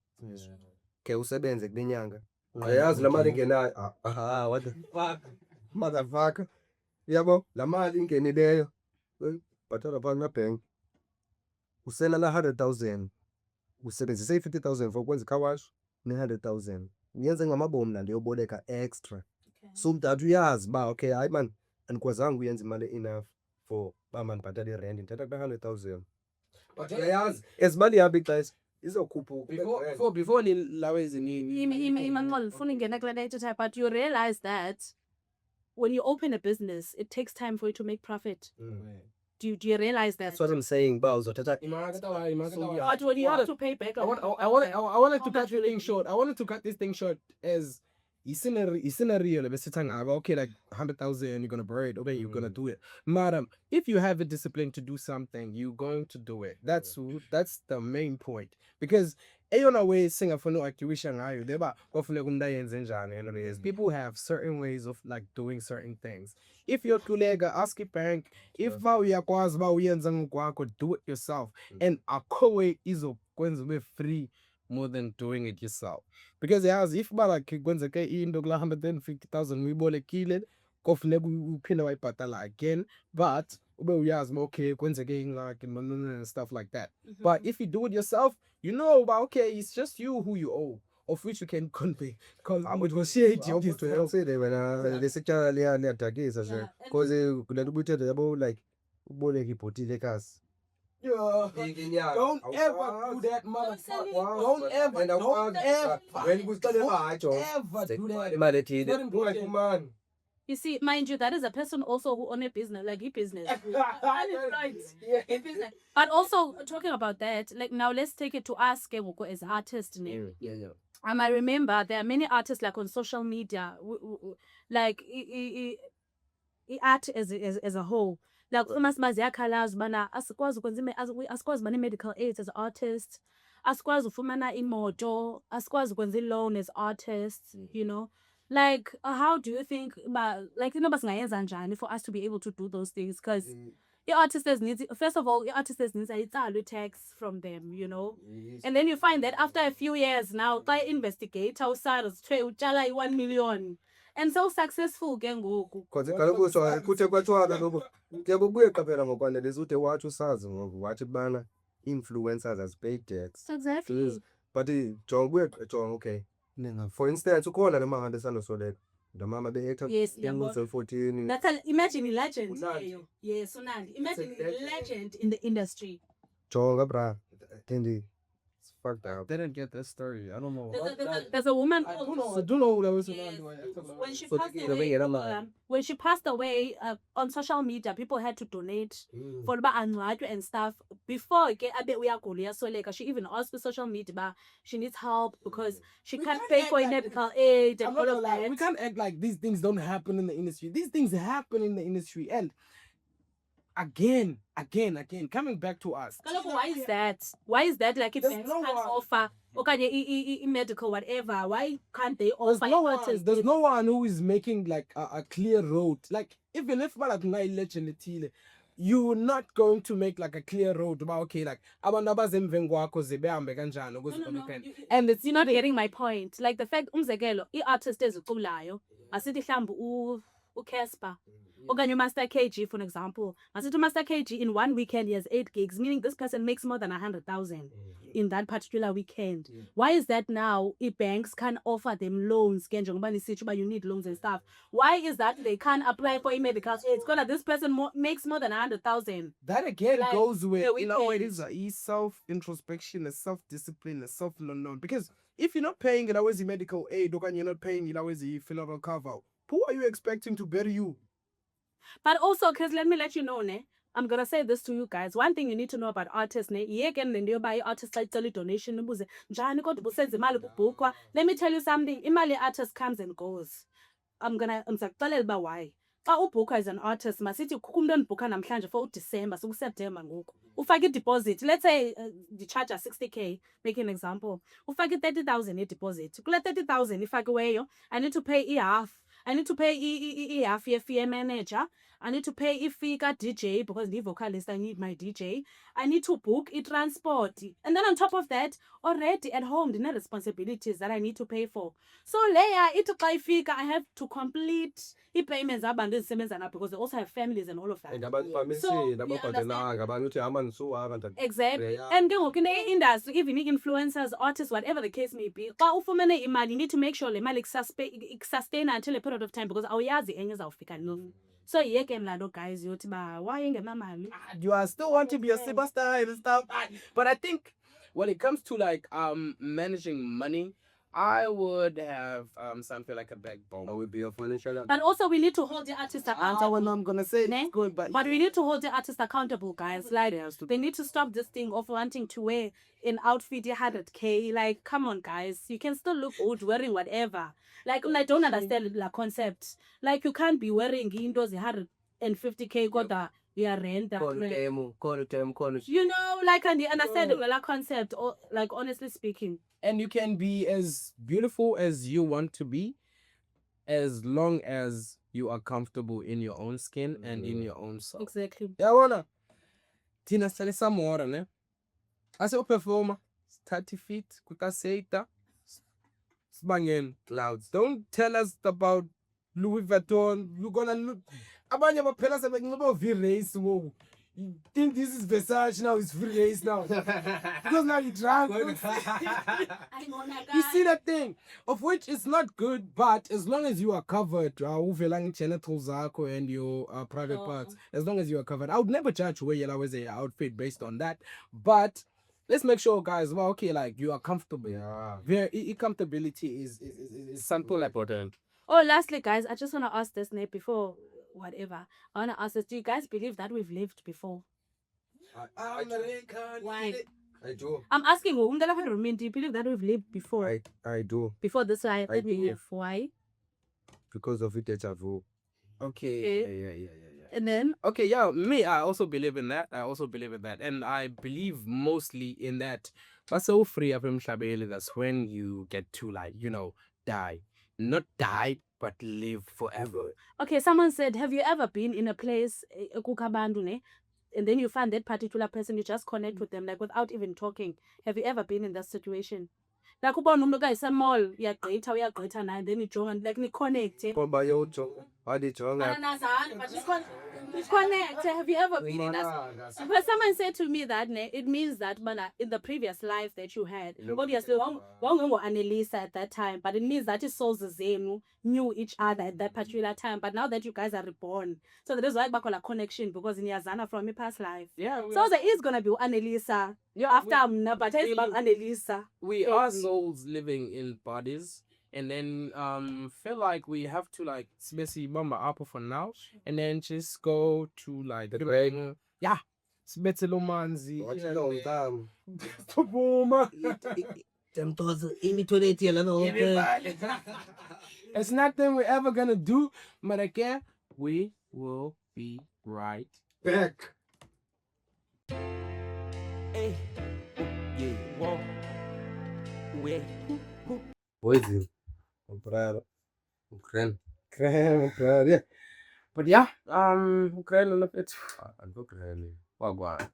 khe usebenze kule nyanga. Uyayazi laa mali ingenayo what the fuck motherfucker, uyabo laa mali ingenileyo bhatala phaa kulaa-bank usela laa 100,000 usebenzise i-50,000 for ukwenza i-car wash ne-100,000 uyenze ngamabomi laa nto yoboleka extra. So that uyazi uba okay hayi man andikwazanga uyenza imali enough for uba mandibhatale irenti ndithatha kula 100,000 but uyayazi as imali ihamba ixesha izokhuphuka before nilawenze nini Imanqolo ndifuna ingena kule nto type, but you realize that when you open a business it takes time for you to make profit. Do you realize that? That's what I'm saying uba uzothatha But when you have to pay back, I wanted to cut this thing short. I wanted to cut this thing short as scenario lebesitha ngaba okay like 100,000 you're gonna borrow it, okay, you're gonna do it. Madam, if you have a discipline to do something, you're going to do it. That's the main point. Because eyona way singafuna uactuisha ngayo leba kwafuneka umuntu ayenze njani anyways. People have certain ways of like doing certain things. If you're kulega, ask a bank. If ba uyakwazi ba uyenza ngokwakho, do it yourself. And akho way izokwenza ube free more than doing it yourself. Because yazi if ba like kwenzeke into kula 150,000 uyibolekile kofuneka uphinde wayibhatala again, but ube uyazi okay kwenzeke ingxaki and stuff like that. But if you do it yourself, you know about okay it's just you who you owe, of which you can convey negotiate your usile wena lesityala liyadakisa nje because kule nto ubuyithetha yabo like uboleka ibhotile ekasi. Don't ever do that, motherfucker. Don't ever do that. You see, mind you, that is a person also who own a business, like business. But also talking about that, like now let's take it to us as artists. I remember there are many artists like on social media, like art as a whole. Like umasmazi yakhalaza bana asikwazi ukwenza medical aids as artists, asikwazi ufumana imoto, asikwazi ukwenza loan as artists, you know. Like how do you think about like basingayenza njani for us to be able to do those things? Because artists needs, first of all, artists needs a tax from them, you know. And then you find that after a few years now, try investigate how sad uchala 1 million. And so successful ke ngoku. Because kaloku kuthe kwathiwa kaloku kuyabubuye qaphela ngokwanelisa ude wathi usazi ngoku wathi bana influencers has paid tax. Exactly. But jonga okay. For instance ukhona le mama lesandosoleka the mama be-actor yes, 2014. Imagine a legend. Yes, Unandi. Imagine a legend in the industry. Jonga bra. Tendi. It's fucked up. Didn't get this story. I don't know. There's a woman. I do know that was when she passed away on social media, people had to donate for and stuff. Before she even asked for social media, she needs help because she can't pay for medical aid and all of that. We can't act like these things don't happen in the industry. These things happen in the industry, and again, coming back to us. Why is that? Why is that? Like, if they can't offer medical whatever, why can't they offer? There's no one who is making like a clear road. Like, even if you're not going to make like a clear road about okay, like and it's, you're not getting my point. Like the fact artist is ukulayo asithi mhlambi uCasper Okanye Master KG, for example. Masithi Master KG in 1 weekend he has 8 gigs, meaning this person makes more than 100,000 in that particular weekend. Why is that now? If banks can offer them loans, but you need loans and stuff. Why is that they can't apply for a medical aid? It's because this person makes more than 100,000. That again Like, goes with, the you know, it weekend. is self-introspection, a self-discipline, a self-learn. Because if you're not paying it always the medical aid, or you're not paying it always the funeral cover, who are you expecting to bury you? But also, because let me let you know, ne, I'm gonna say this to you guys. One thing you need to know about artists, ne, again, when you buy artists like donation, let me tell you something. Imali artist comes and goes. I'm gonna why. Xa ubhukha as an artist, masithi kukho umuntu ondibhukha namhlanje for uDecember, September ngoku. Ufake deposit. Let's say the charge 60K, make an example. Ufake 30,000 deposit. Kule 30,000 ifakiweyo, I need to pay half. I need to pay half fee manager. I need to pay fee ka DJ because the vocalist, I need my DJ. I need to book transport. And then on top of that, already at home, there are responsibilities that I need to pay for. So later, I have to complete payments because they also have families and all of that. And abantu So, bamisile you ababhadelanga abantu uthi hamba nisuhamba Exactly. And in the industry, even influencers, artists, whatever the case may be, you need to make sure the money sustain until a period of time because awuyazi enye izawufika nini. So yeke mlando guys yothi ba why ingenamali. You are still want to be a superstar and stuff. But I think when it comes to like managing money, I would have something like a backbone. I will be your financial. But also we need to hold the artists accountable. I'm gonna say Ne? it's good, but we need to hold the artists accountable, guys. Like they need to stop this thing of wanting to wear an outfit 100K. Like, come on, guys. You can still look good wearing whatever. Like, I don't understand the concept. Like, you can't be wearing indoors 150K. Got the your rent. You know, like, and understand the concept. Or like, honestly speaking. and you can be as beautiful as you want to be, as long as you are comfortable in your own skin and in your own soul. Exactly. Yabona thina sihlale samora ne ase uperforma 30 feet kukaseita sibangeni clouds. Don't tell us about Louis Vuitton. You're gonna look abanye baphela sebenxiba V-Race ngoku. You think this is Versace now, it's V-Race now. Because now you're drunk. You see that thing, of which is not good, but as long as you are covered, genitals and your private parts, as long as you are covered, I would never judge where you always a outfit based on that. But let's make sure, guys, well, okay, like you are comfortable. Yeah. Comfortability is something important. Oh, lastly, guys, I just want to ask this, Nate, before whatever. I want to ask this, do you guys believe that we've lived before? Why? I do. I'm asking you, do you believe that we've lived before? I do. Before this, I do. Why? Because of it, deja vu. Okay. Yeah. And then? Okay, yeah, me, I also believe in that. And I believe mostly in that. But so free of him, that's when you get to, like, you know, die. Not die, but live forever. Okay, someone said, have you ever been in a place, and then you find that particular person, you just connect with them, like without even talking? Have you ever been in that situation? Like, ubona umuntu kayisemall, uyagqitha naye, then ijonga, like, ni-connect. Ngoba yojonga, wadijonga. Connect. Have you ever been in that? But someone said to me that it means that in the previous life that you had, obviously, ANELISA at that time, but it means that your souls knew each other at that particular time. But now that you guys are reborn, so there is like a connection because in Yazana from your past life. Yeah. So there is gonna be ANELISA. Yeah, after but it's about ANELISA. We are souls living in bodies. And then feel like we have to like Smesi Mama Apple for now, and then just go to like the brain. Yeah. Smesi Lomanzi. It's nothing we're ever gonna do, but again, we will be right back. Hey, yeah, whoa, wait. Poison. Ukraine. Yeah. But yeah, Ukraine a little bit. Ukraine. Wagwan.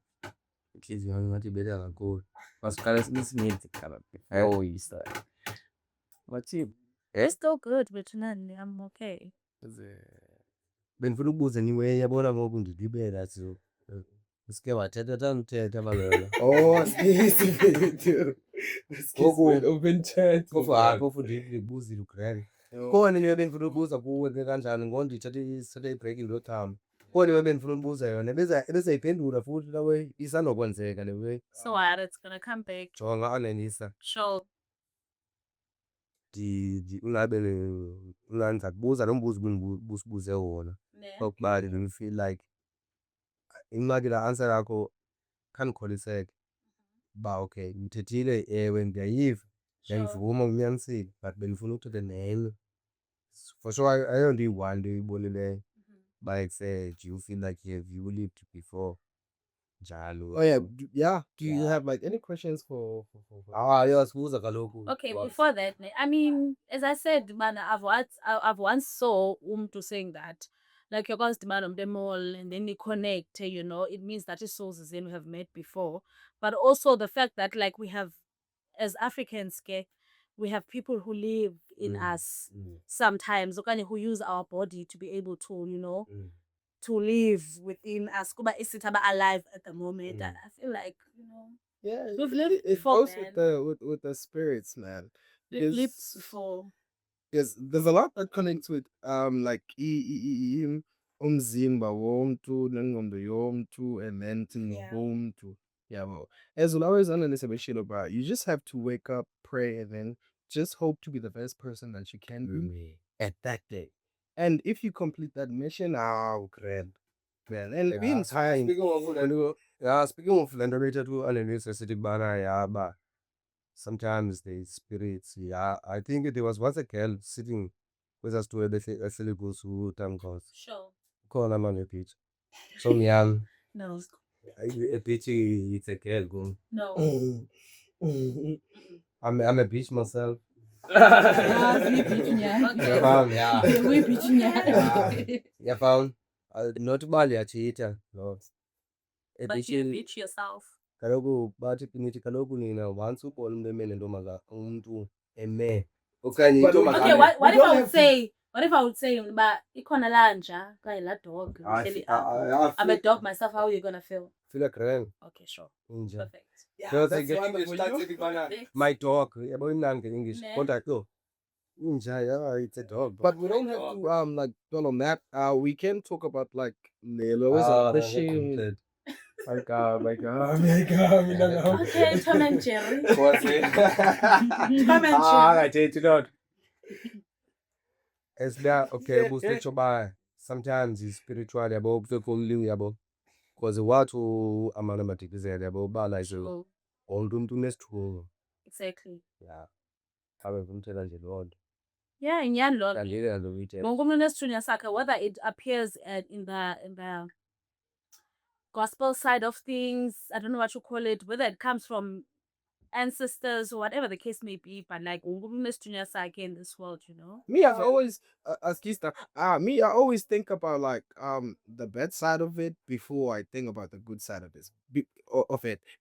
Kids you want to be there and go. Pascal this meat cannot be. Oh, you start. What's it? It's still good, but I'm okay. Benifuna ukubuza anyway yabona ngoku ndilibela so usike wathetha mthetho balolo. Oh, skills. Open chat. Phofu hayi phofu ndibuzile ugrand. Khona into ebendifuna ukubuza kuwe ke kanjani ngoku ndithathe ibreak ndiyotamba. Khona into ebendifuna ukubuza yona ebezayiphendula futhi la way isanokwenzeka le way. So what? It's gonna come back. Jonga ANELISA. Sure. Ungabe unganza kubuza lo mbuzo ubusibuze wona. Okuba do you feel like imaki la answer yakho khandikholiseke ba okay ngithethile ewe ndiyayiva ndiyayivuma kunyanisile but bendifuna ukuthetha nenye for sure ayonto iyi-one nto uyibonileyo like say do you feel like you lived before njalo. Oh yeah. Do you have like any questions for? Yosibuza kaloku. Okay, before that, I mean, as I said, man, I've once saw umtu saying that, like you're going to man on the mall and then you connect, you know, it means that his souls is in we have met before, but also the fact that like we have, as Africans, we have people who live in us sometimes, who use our body to be able to, you know, to live within us. Kuba isithaba alive at the moment. And I feel like, you know, Yeah, we've lived it before, goes man. with the spirits, man. We've lived before. Because there's a lot that connects with like umzimba womntu nengqondo yomntu and then to yeah, well, as well always understand about you just have to wake up, pray, and then just hope to be the best person that you can be at that day. And if you complete that mission, great. Man, and being tired. Speaking of le nto beyithetha uANELISA sithi kubana sometimes the spirits, I think there was once a girl sitting with us to ehleli kuso uTamkhosi. Sure. Ukhona man ebeach. So young. No. Ebeach it's a girl kum. No. I'm a beach myself. You found not Bali achita. No. But you beach yourself. Kaloku bathi nithi kaloku nina once ubona umuntu eme nentombazana umuntu eme okanye Okay, what if I would say but ikhona la nja kanye la dog. I'm a dog myself, how are you gonna feel? feel like rain. Okay, sure. Inja. Perfect. My dog, yabo imnandi nge-English. Kodwa yo. Inja, yeah, it's a dog. But we don't have to like dwell on that. We can talk about like Nelo. My God. Okay, Tom and Jerry. Tom and Jerry. I did not. It's that okay, busichoba. Sometimes it's spiritual yabo busekolili yabo. Because watu amanamatikizele yabo bala izo. Omuntu nesithuko. Exactly. Yeah. Abe vumthela nje lonto. Yeah, inyani lo. Ngandile lo withe. Wonke umuntu nesithunywa sakhe, whether it appears in the gospel side of things, I don't know what you call it, whether it comes from ancestors or whatever the case may be, but like in this world, you know. Me, I've always I always think about like the bad side of it before I think about the good side of it.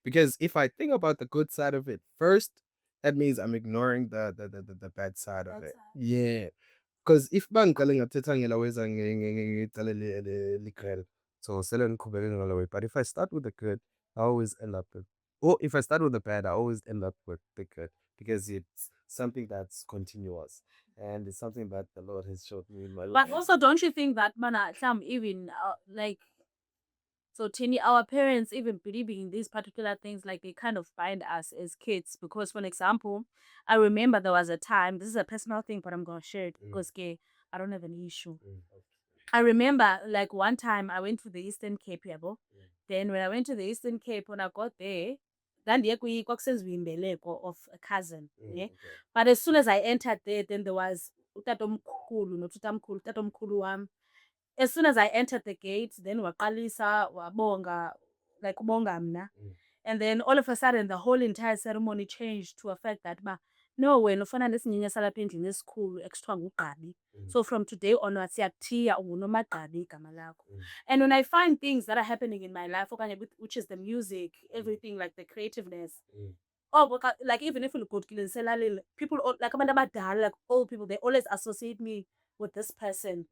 Because if I think about the good side of it first, that means I'm ignoring the bad side of it. Yeah. Because if bangalinga tethangela weza ngicala likrel. So but if I start with the good, I always end up with, or if I start with the bad, I always end up with the good because it's something that's continuous and it's something that the Lord has showed me in my life. But also, don't you think that even like, so Tini, our parents even believing in these particular things, like they kind of bind us as kids. Because, for example, I remember there was a time, this is a personal thing, but I'm going to share it because I don't have an issue. I remember like one time I went to the Eastern Cape, then when I went to the Eastern Cape, when I got there, then the of a cousin. But as soon as I entered there, then there was as soon as I entered the gate, then waqalisa wabonga like ubonga mna. And then all of a sudden the whole entire ceremony changed to a fact that no wena ufana nesinyenye salapha endlini esikhulu ekuthiwa nguGqabi. So from today onwards siyakuthiya unguNomagqabi igama lakho. And when I find things that are happening in my life, which is the music, everything like the creativeness. Like even if you go to people like abantu abadala, like old people, they always associate me with this person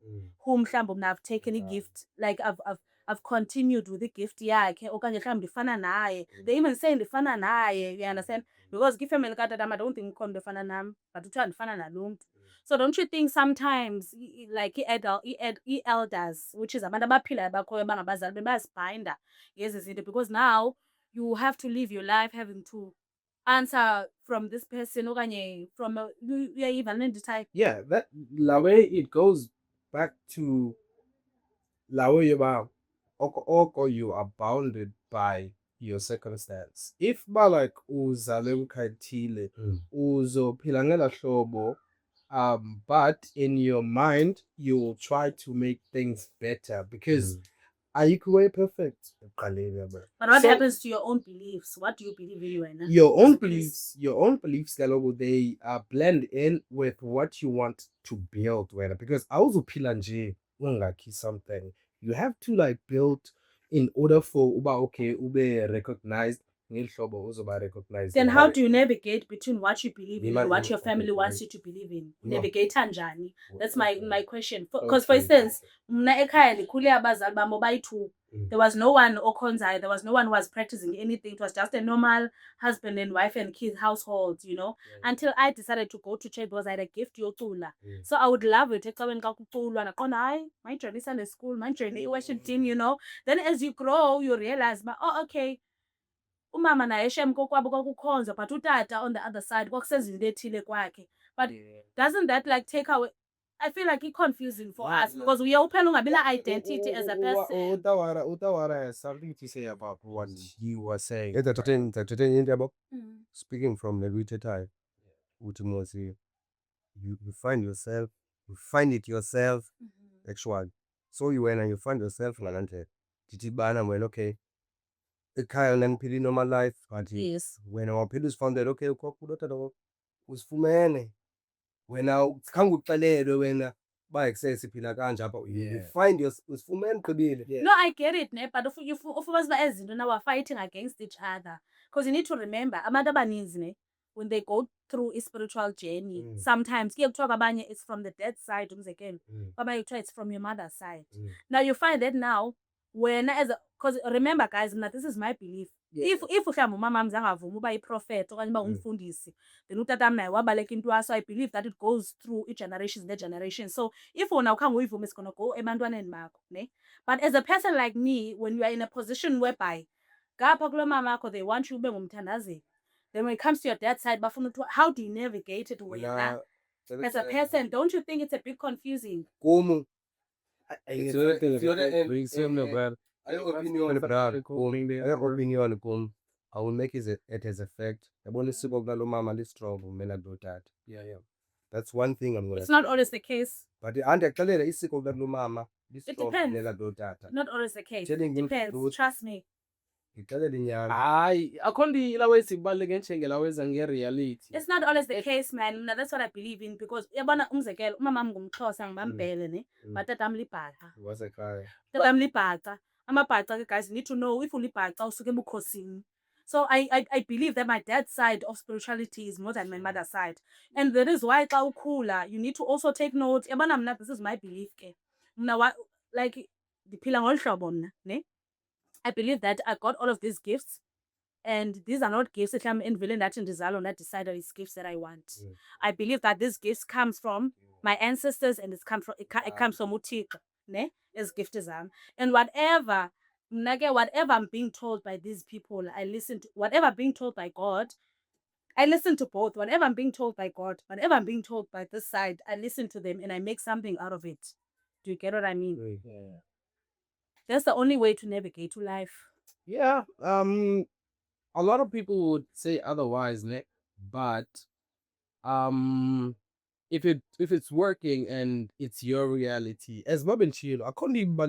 whom mhlawumbe I've taken a gift, like I've continued with the gift yakhe okanye mhlawumbe ndifana naye. They even say ndifana naye, you understand? Because kwi-family katata I don't think ukhona umntu efana nam, but uthiwa ndifana nalo mntu. So don't you think sometimes like i-elders, which is abantu abaphilayo bakhoyo bangabazali bayazibhinda ngezi zinto, because now you have to live your life having to answer from this person okanye from uyayiva le nto ndithayo. Yeah, that la way it goes back to la way you are bounded by your circumstance. If like uzale ukhathile uzophila ngela hlobo, but in your mind you will try to make things better because ayikho way perfect. But what happens to your own beliefs? What do you believe in? Your own beliefs, Kalobo, they blend in with what you want to build. Because I also nje ungakhi something. You have to like build in order for ube recognized. Recognized. Then how do you navigate between what you believe in and what your family wants you to believe in? Navigate kanjani? That's my question. Because for instance, mna ekhaya ndikhule abazali bam bobayi-2. There was no one okhonzayo. There was no one who was practicing anything. It was just a normal husband and wife and kids household, you know, until I decided to go to church because I had a gift yocula. So I would love it. My journey Sunday school, my journey worship team, you know. Then as you grow, you realize, oh, okay, umama naye shem kokwabo kwakukhonzwa, but utata on the other side kwakusenziwa into ethile kwakhe. But doesn't that like take away? I feel like it's confusing for us because we are uphela ungabi na identity as a person. Utawara has something to say about what you were saying. Speaking from the rooted time, you find yourself, you find it yourself, actually. So you went and you find yourself, when okay, a kind and pretty normal life. Yes. When our people found that okay, was fumene. When I can't go when by excess you find your fumene could be. No, I get it, ne? But if was as now are fighting against each other, because you need to remember, abantu abaninzi ne, when they go through a spiritual journey, sometimes it's from the dead side, it's from your mother's side. Now you find that now when because remember guys, this is my belief. If mhlawumbe umama mzangavuma uba yiprofeti okanye uba umfundisi, then utata naye wabaleka intwaso. So I believe that it goes through each generation and generation. So if wona ukhange uyivuma, it's gonna go ebantwaneni bakho, ne? But as a person like me, when you are in a position whereby ngapha kulo mama akho they want you ube ngumthandazeli, then when it comes to your dad's side bafuna how do you navigate it wena as a person? Don't you think it's a bit confusing? I will make it as effect. Yeah. That's one thing I'm gonna. It's not always the case. But the aunt mama. It depends. Not always the case. It depends. Trust me. Hayi akhondi ilawe sibaleke njengela weza ngereality. It's not always the case, man. Now, that's what I believe in because yabona umzekelo umama ngumXhosa ngibambele ne, but tata amlibhaca. Was a cry. Tata amlibhaca. Amabhaca guys, you need to know if ulibhaca usuke ebukhosini. So I believe that my dad's side of spirituality is more than my mother's side. And that is why xa ukhula, you need to also take note. Yabona mna, this is my belief ke. Mna like ndiphila ngolu hlobo mna, ne? I believe that I got all of these gifts, and these are not gifts that I'm in villain that in Dizalo that decided it's gifts that I want. I believe that these gifts comes from my ancestors and it comes from Utik, ne? As gift is and whatever I'm being told by these people, I listen to whatever I'm being told by God. I listen to both. Whatever I'm being told by God, whatever I'm being told by this side, I listen to them and I make something out of it. Do you get what I mean? Yeah. That's the only way to navigate to life. Yeah. A lot of people would say otherwise, Nick. But if it's working and it's your reality, as Bob and Chill, I can't even a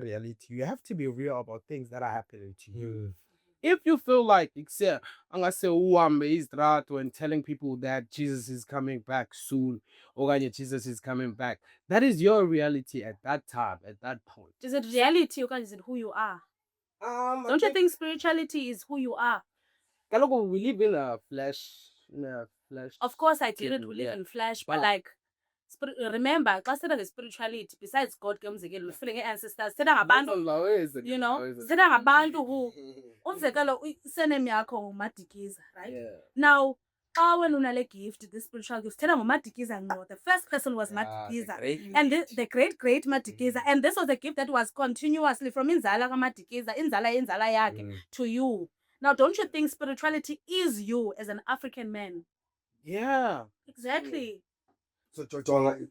reality. You have to be real about things that are happening to you. If you feel like I'm gonna say when telling people that Jesus is coming back soon, or Jesus is coming back, that is your reality at that time, at that point. Is it reality or is it who you are? Don't you think spirituality is who you are? We live in a flesh. Of course, I didn't live in flesh, but like Remember, xa sithetha nge-spirituality, besides God ke umzekelo, feeling nge-ancestors, sithetha ngabantu, you know, sithetha ngabantu who, umzekelo, surname yakho nguMadikiza, right? Yeah. Now, xa wena unale gift, this spiritual gift, sithetha ngoMadikiza ngqo. The first person was Madikiza. And the great Madikiza. And this was a gift that was continuously from inzala kaMadikiza, inzala yakhe, to you. Now, don't you think spirituality is you as an African man? Yeah. Exactly. So Chochonga,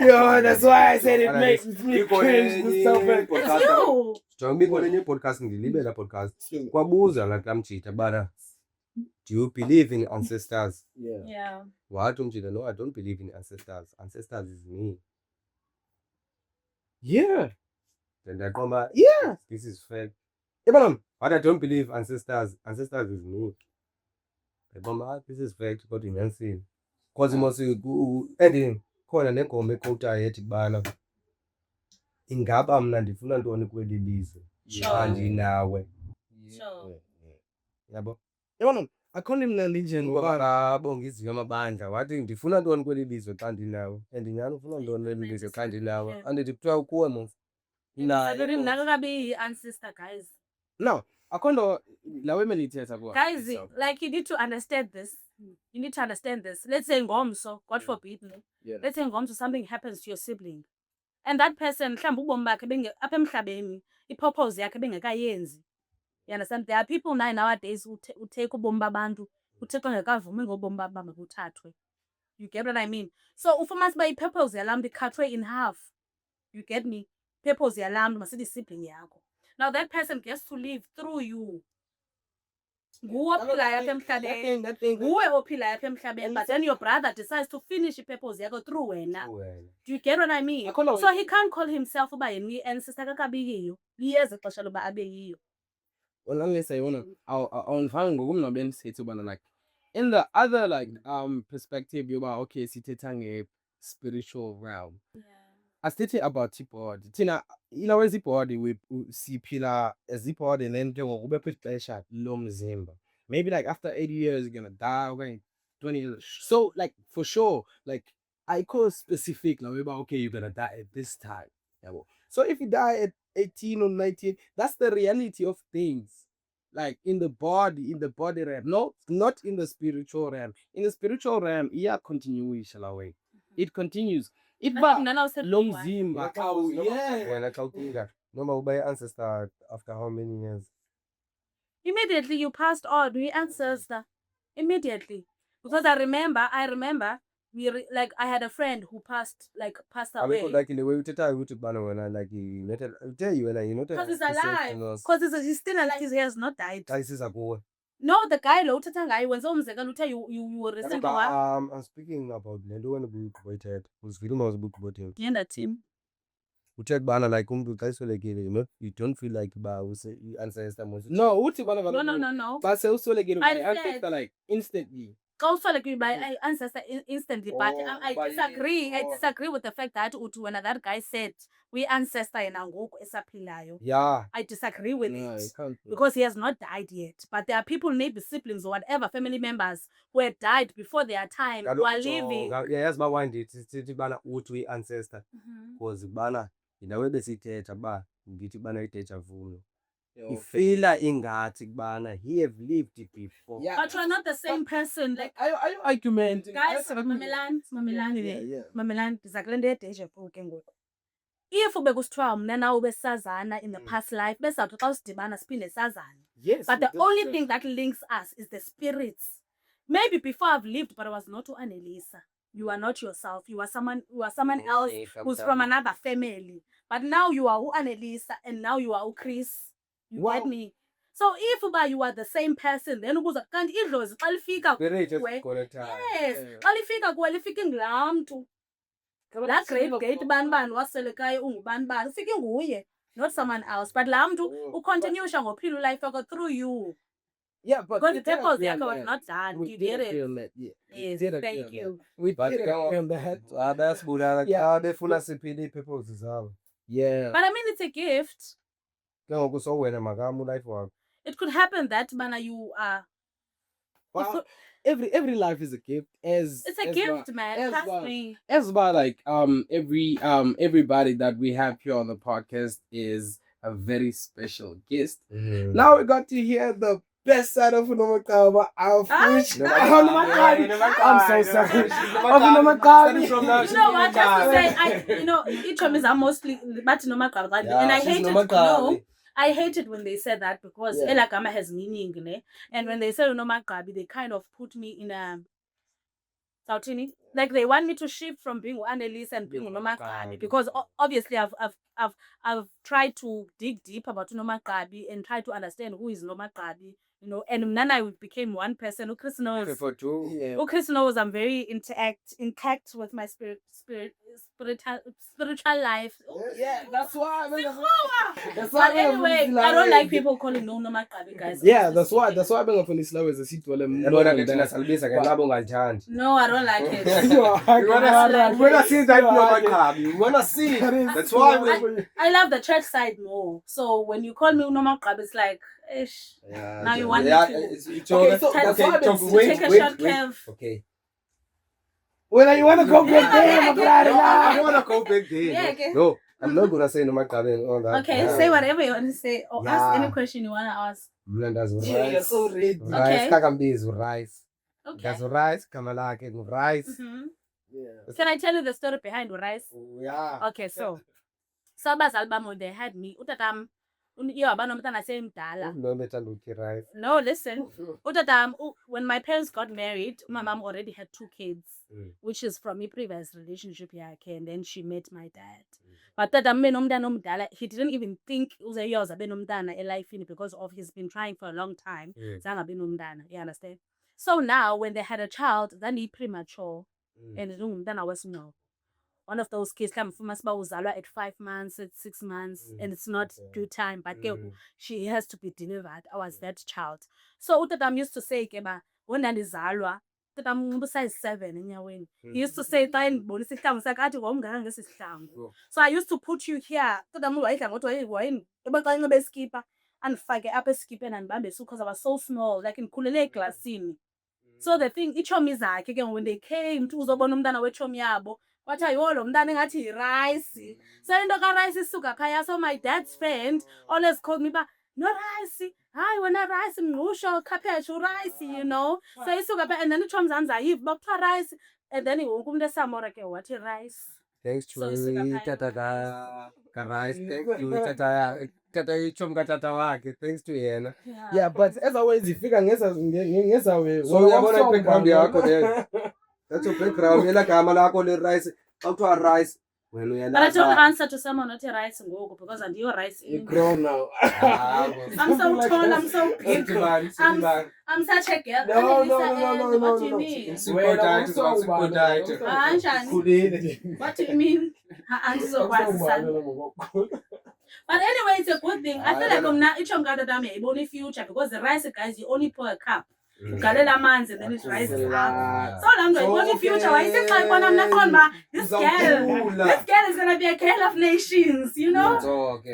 Yo, that's why I said it makes me cringe to stop it. It's you. Jonga biko lenye podcast ngilibela podcast. Kwabuza la kamchita bana. Do you believe in ancestors? Yeah. Watu mchita, no, I don't believe in ancestors. Ancestors is me. Yeah. Then I come back, Yeah. this is fake. What I don't believe ancestors is me. This is fake, but in unseen. Cause you must ending khona negoma equotayo ethi bana ingaba mna ndifuna ntoni kweli lizwe andinawe. Sure. Yabo? Yabona, akho nini religion Ngoba bongiziwe amabandla wathi ndifuna ntoni kweli lizwe xa ndinawe. And nyani ufuna ntoni kweli lizwe xa ndinawe. Andithi kuthiwa kuwe mos. Ancestor, guys. No, akho nto lawe melithetha kwa. Guys, like you need to understand this. You need to understand this. Let's say ngomso, God forbid, no? Yeah. Let's say ngomso something happens to your sibling. And that person, mhlawumbi ubomi bakhe apha emhlabeni, ipurpose yakhe bengekayenzi. You understand? There are people nowadays who take ubomi babantu, uThixo engekavumi ngobomi babo mabuthathwe. You get what I mean? So ufumanise uba ipurpose yalaa mntu ikhathwe in half. You get me? Purpose yalaa mntu masithi sibling yakho. Now that person gets to live through you. Nguwe ophilayo apha emhlabeni. Nguwe ophilayo apha emhlabeni. But then your brother decides to finish ipurpose yakho through wena. Do you get what I mean? So he can't call himself uba yena uyi-ancestor kakabi yiyo. Liyeza ixesha loba abe yiyo. Well, unless I wanna, I'll find ngomna benisithi ubana like in the other like perspective yoba okay sithetha nge spiritual realm. Yeah. Asithethi about ibody. Thina ilawe ibody we siphila as ibody and then njengoba kubekho ixesha lomzimba. Maybe like after 80 years you're gonna die, okay, 20 years. So like for sure, like I call specific now about okay, you're gonna die at this time. Yeah, well. So if you die at 18 or 19, that's the reality of things. Like in the body realm. No, not in the spiritual realm. In the spiritual realm, continuation away. It continues. Lomzimba. Wena xa ucinga noma uba ancestor after how many years? Immediately you passed on, we ancestor. Immediately. Because I remember I had a friend who passed away. Like in the way uthethayo ukuthi bana wena like tell you wena you're not because he's alive. Because he's still alive. He has not died. Xa isiza kuwe. No, the guy lo uthetha ngaye wenze umzekelo uthe you were receiving I'm speaking about le nto wena ubuyigqibothetha. Uzifilma uzibugqibothetha. Yenda team. Uthetha bana like umntu xa iswelekile you don't feel like ba ancestor mos. No, uthi bana No. Base uswelekile ancestor like instantly. Xa uswelekile by ancestor instantly, but I disagree. I disagree with the fact that when that guy said we ancestor yena ngoku esaphilayo. Yeah. I disagree with it because he has not died yet. But there are people, maybe siblings or whatever, family members who had died before their time who are living. Yes, but why ndithi bana uthi uyi-ancestor because bana yinawe besithetha ba ndithi bana i-deja vu. Ifila ingathi kubana he have lived it before. Yeah. But you are not the same person. Like are you argumenting? Guys, Mamelani, ndizakule nto ye-deja vu ke ngoku. If bekusithiwa mna nawe besazana in the past life, besawuthi xa usidibana siphinde sazane. Yes. But the only thing that links us is the spirits. Maybe before I've lived, but I was not ANELISA. You are not yourself. You are someone else who's from another family. But now you are ANELISA and now you are Chris. You get me? So if you are the same person, then ubuza kanti idlozi xa lifika kuwe. Yes. Xa lifika kuwe lifika ngilaa mntu. That great gate bani waswelekayo ungubani ufike nguye, not someone else. But laa mntu ucontinuesha ngophila life yakho through you. Yeah, but because the purpose yakho was not done. You did it. Yeah. Yes, thank you. We did feel that. Bayasibulala xa befuna siphile ii-purpose zabo. Yeah. But I mean, it's a gift. Ke ngoku so wena makama ulife wakho. It could happen that you are Well, every life is a gift. As It's a as gift, well- man. as Trust well- me. As well, like everybody that we have here on the podcast is a very special guest. Now we got to hear the best side of Unomakawa. I'm so sorry. You know what? Just to say, each of us are mostly but no matter what. And I hate it. No, I hate it when they say that because Yeah. Elagama has meaning, ne? And when they say no matter, they kind of put me in a Sautini. Like they want me to shift from being ANELISA and being Unomakabi because obviously I've tried to dig deep about Unomakabi and try to understand who is Unomakabi, and then I became one person. Chris knows. Yeah. Chris knows I'm very intact with my spiritual life. Yeah, that's why. But anyway, I don't like people calling no Makabi guys. Yeah, that's why I'm going to slow as a seat while I'm Yabona ke thina salibisa ke nabo ungalithandi. No, I don't like it. You wanna see that Nomakabi. You wanna see it. That's why I love the church side more. So when you call me Unomakabi, it's like, ish. Now you want me to Okay, so that's why I've been take a short curve. Okay. When you want to go back there, I wanna go back there. Yeah, okay. No, I'm not gonna say Nomakabi and all that. Okay, say whatever you want to say or ask any question you want to ask. Blenders with Yeah, you're rice. so ready. Rice, Okay. kakambizi with rice. Okay. That's rice, kamalake with rice. Mhm. Yeah. Can I tell you the story behind rice? Yeah. Okay, so abazali bami they had me. Utatam abanomntana semdala. No better look rice. No, listen. Utatam when my parents got married, my mom already had 2 kids, which is from a previous relationship yakhe, and then she met my dad. But tatam benomntana omdala, he didn't even think uzayoza benomntana elifini because of he's been trying for a long time. Zanga benomntana, you understand? So now when they had a child, then he premature. And umntana was no. One of those kids come from uzalwa at 5 months, at 6 months, and it's not due time, but she has to be delivered. I was that child. So utatam used to say, Keba, when ndizalwa, utatam size 7 enyaweni. He used to say, so I used to put you here. Utatam wayidla ngothi wayini ebaxa inxibe eskipa andifake apha eskipeni andibambe suit because I was so small, like ngikhulele eglasini. So the thing, ichomi zakhe ke when they came to uzobona umntana wechomi yabo, wathi ayo lo mntana engathi yirice. So into ka-rice isuka phaya. So my dad's friend always called me, no rice. Hayi wena rice mngqusho khaphetshu rice, So isuka phaya and then ichomi zami zayiva uba kuthiwa rice and then wonke umuntu esamora ke wathi rice. Thanks to So isuka phaya. tata ka rice. Thank you tata ichom ka tata wakhe. Thanks to yena. Yeah, but as always, if you can guess way. So uyabona background yakho there. That's your background. Yela gama lakho le rice. Awuthiwa rice. Wena uyena. But I don't answer to someone not a rice ngoku because I'm your rice. You grown now. I'm so tall, I'm so big. I'm such a girl. No. What do you mean? What do you mean? But anyway, it's a good thing. I feel like I'm not each of only future because the rice guys you only pour a cup. Galela manzi and then it rises up. So I'm going only future. I think like when I'm not on this girl is gonna be a girl of nations,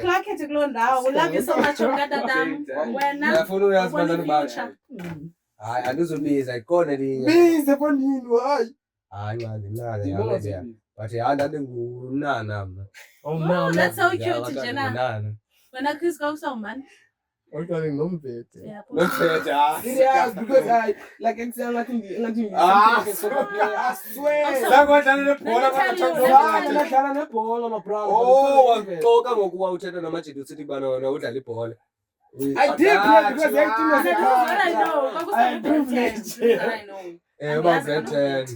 Clark it to glow down. We love you so much, Ogadadam. When future. I andizobiza ikhona linye. Bize bonini why? Hayi nginale. But yanda ngunana mna. Oh, that's so cute, Jenna. When I Chris goes home, man. I'm calling Nombete. Yeah. Yes, because I like it's nothing. I Talk ngokuwa uthetha namajidi usithi bana wena udlala ibhola. I did because everything was I know. I'm privileged. I know. Bazethena.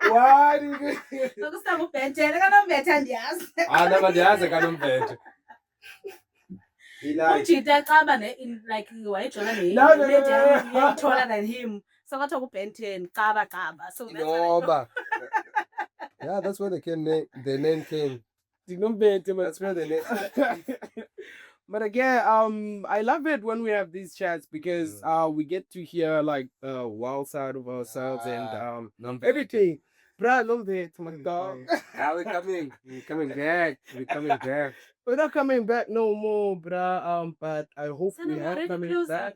Why did you? Sokusaba ubhethe kanombethe ndiyazi. Namandiyazi kanombethe. Ujita xaba like wayijona No. taller than him. So kwathiwa ubhethe xaba. So that's Noba. Yeah, that's where the name came. That's where the name. But again, I love it when we have these chats because we get to hear like the wild side of ourselves and everything. Bruh, love it, my dog. We're coming back. We're not coming back no more, bruh. But I hope we are coming back.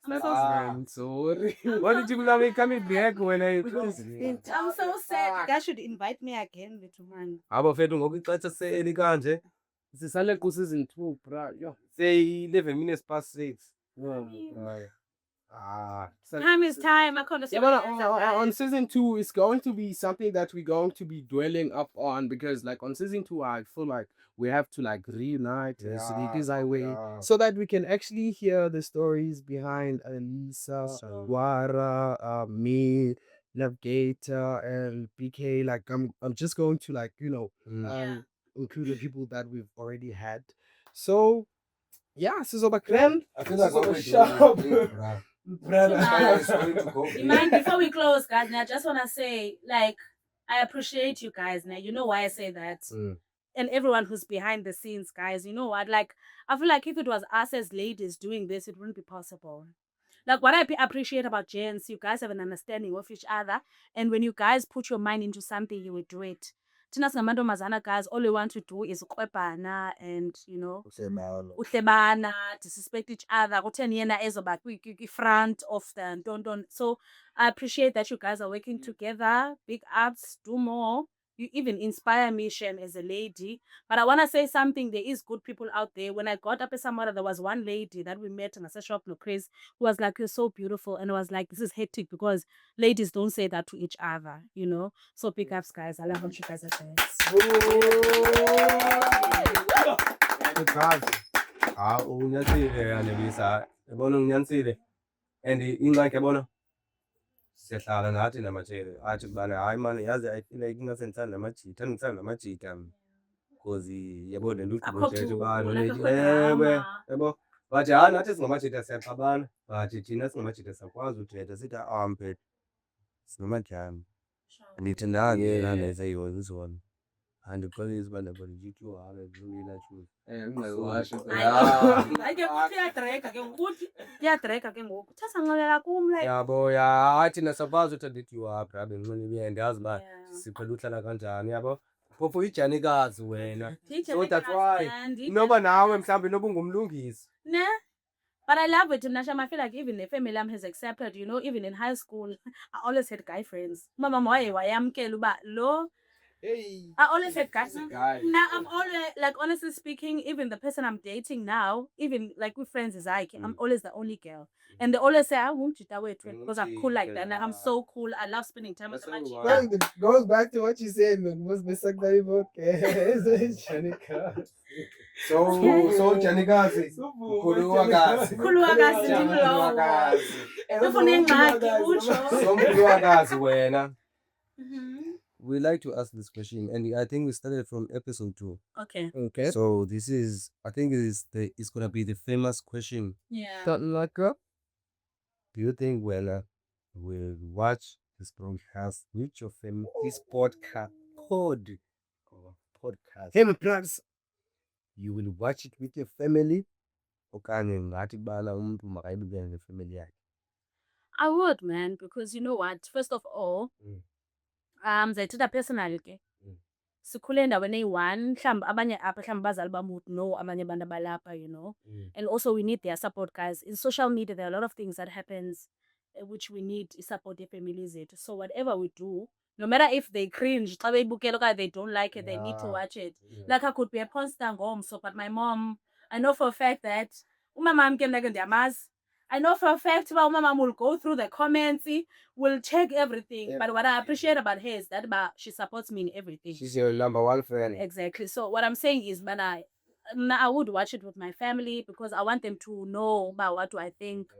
Man, sorry. What did you love me coming back when I close? I'm so sad. You guys should invite me again, little man. Abo fethu ngoku ixesha seli kanje Sisale ku season 2, bra. Yo. seyi-11 minutes past 6. Time is time. I can't Yeah, but on season 2, it's going to be something that we're going to be dwelling up on because, like, on season 2, I feel like we have to like reunite as it is highway so that we can actually hear the stories behind ANELISA, Wara, me, Navigator, and BK. Like, I'm just going to like include the people that we've already had. So yeah, Sizoba Clan. I feel like what we're Sharp. doing is big, bruh. Nice. It's going to go big. Man, before we close, guys, I just want to say, like, I appreciate you guys. Now, you know why I say that. And everyone who's behind the scenes, guys, you know what? Like, I feel like if it was us as ladies doing this, it wouldn't be possible. Like, what I appreciate about gents, you guys have an understanding of each other. And when you guys put your mind into something, you will do it. Thina singamantombazana, guys, all we want to do is ukwebhana and, you know, uhlebana, disrespect each other. Kutheni yena ezoba front of the don't. So I appreciate that you guys are working together. Big ups, do more. You even inspire me, Shem, as a lady. But I want to say something. There is good people out there. When I got up at somewhere, there was one lady that we met in a shop, no Chris, who was like, "You're so beautiful," and I was like, "This is hectic because ladies don't say that to each other, you know." So big ups, guys. I love what you guys are saying. Unyanisile ANELISA, yabona unyanisile and ingxaki yabona siyahlala nathi namajele athi ukubana hayi man yazi I feel like ingase ndithanda namajita ndithanda namajita because yabo le nto ugqibothethe ubana yabo but hayi nathi singamajita siyaxabana but thina singamajita siyakwazi uthetha sithi mpethu singamajani andiyithandanga yena sayihoza izona andixolisa uba ndabona uhambe Kuyadreka ke ngoku. Thatha kum like. yabo ya thina siyakwazi uthanda ityuwa apha benxilile ndiyazi uba siqhela uhlala kanjani yabo phofu ijanikazi wena so that's why inoba nawe mhlawumbi inoba ungumlungisi Ne? But I love it. Nasham, I feel like even the family has accepted, you know, even in high school, I always had guy friends. Mama, lo. I always had guys. Now I'm always like, honestly speaking, even the person I'm dating now, even like with friends is I'm always the only girl, and they always say I won't cheat away because I'm cool like that. And I'm so cool. I love spending time with my chica. It goes back to what you said, man. Was the secondary book? So janikazi mkhuluwakazi so mkhuluwakazi wena. We like to ask this question, and I think we started from episode 2. Okay. So this is, I think it's gonna be the famous question. Yeah. Something like that. Do you think when we watch this broadcast with your family, this podcast, Hey, plus. you will watch it with your family? Okanye ngathi bala umuntu makayibukele nefamily yakhe? I would, man, because you know what? First of all, zayithatha personal ke. Sikhule endaweni eyi-1, mhlawumbi abanye apha mhlawumbi bazali bam would know abanye abantu abalapha, you know. And also we need their support, guys. In social media, there are a lot of things that happens which we need support their families zethu. So whatever we do, no matter if they cringe, xa beyibukela okanye they don't like it, they need to watch it. Like I could be a pornstar ngomso, but my mom, I know for a fact that umamam ke mna ke ndiyamazi. I know for a fact my mom will go through the comments, will check everything. But what I appreciate about her is that she supports me in everything. She's your number one fan. Exactly. So what I'm saying is, man, I would watch it with my family because I want them to know about what do I think.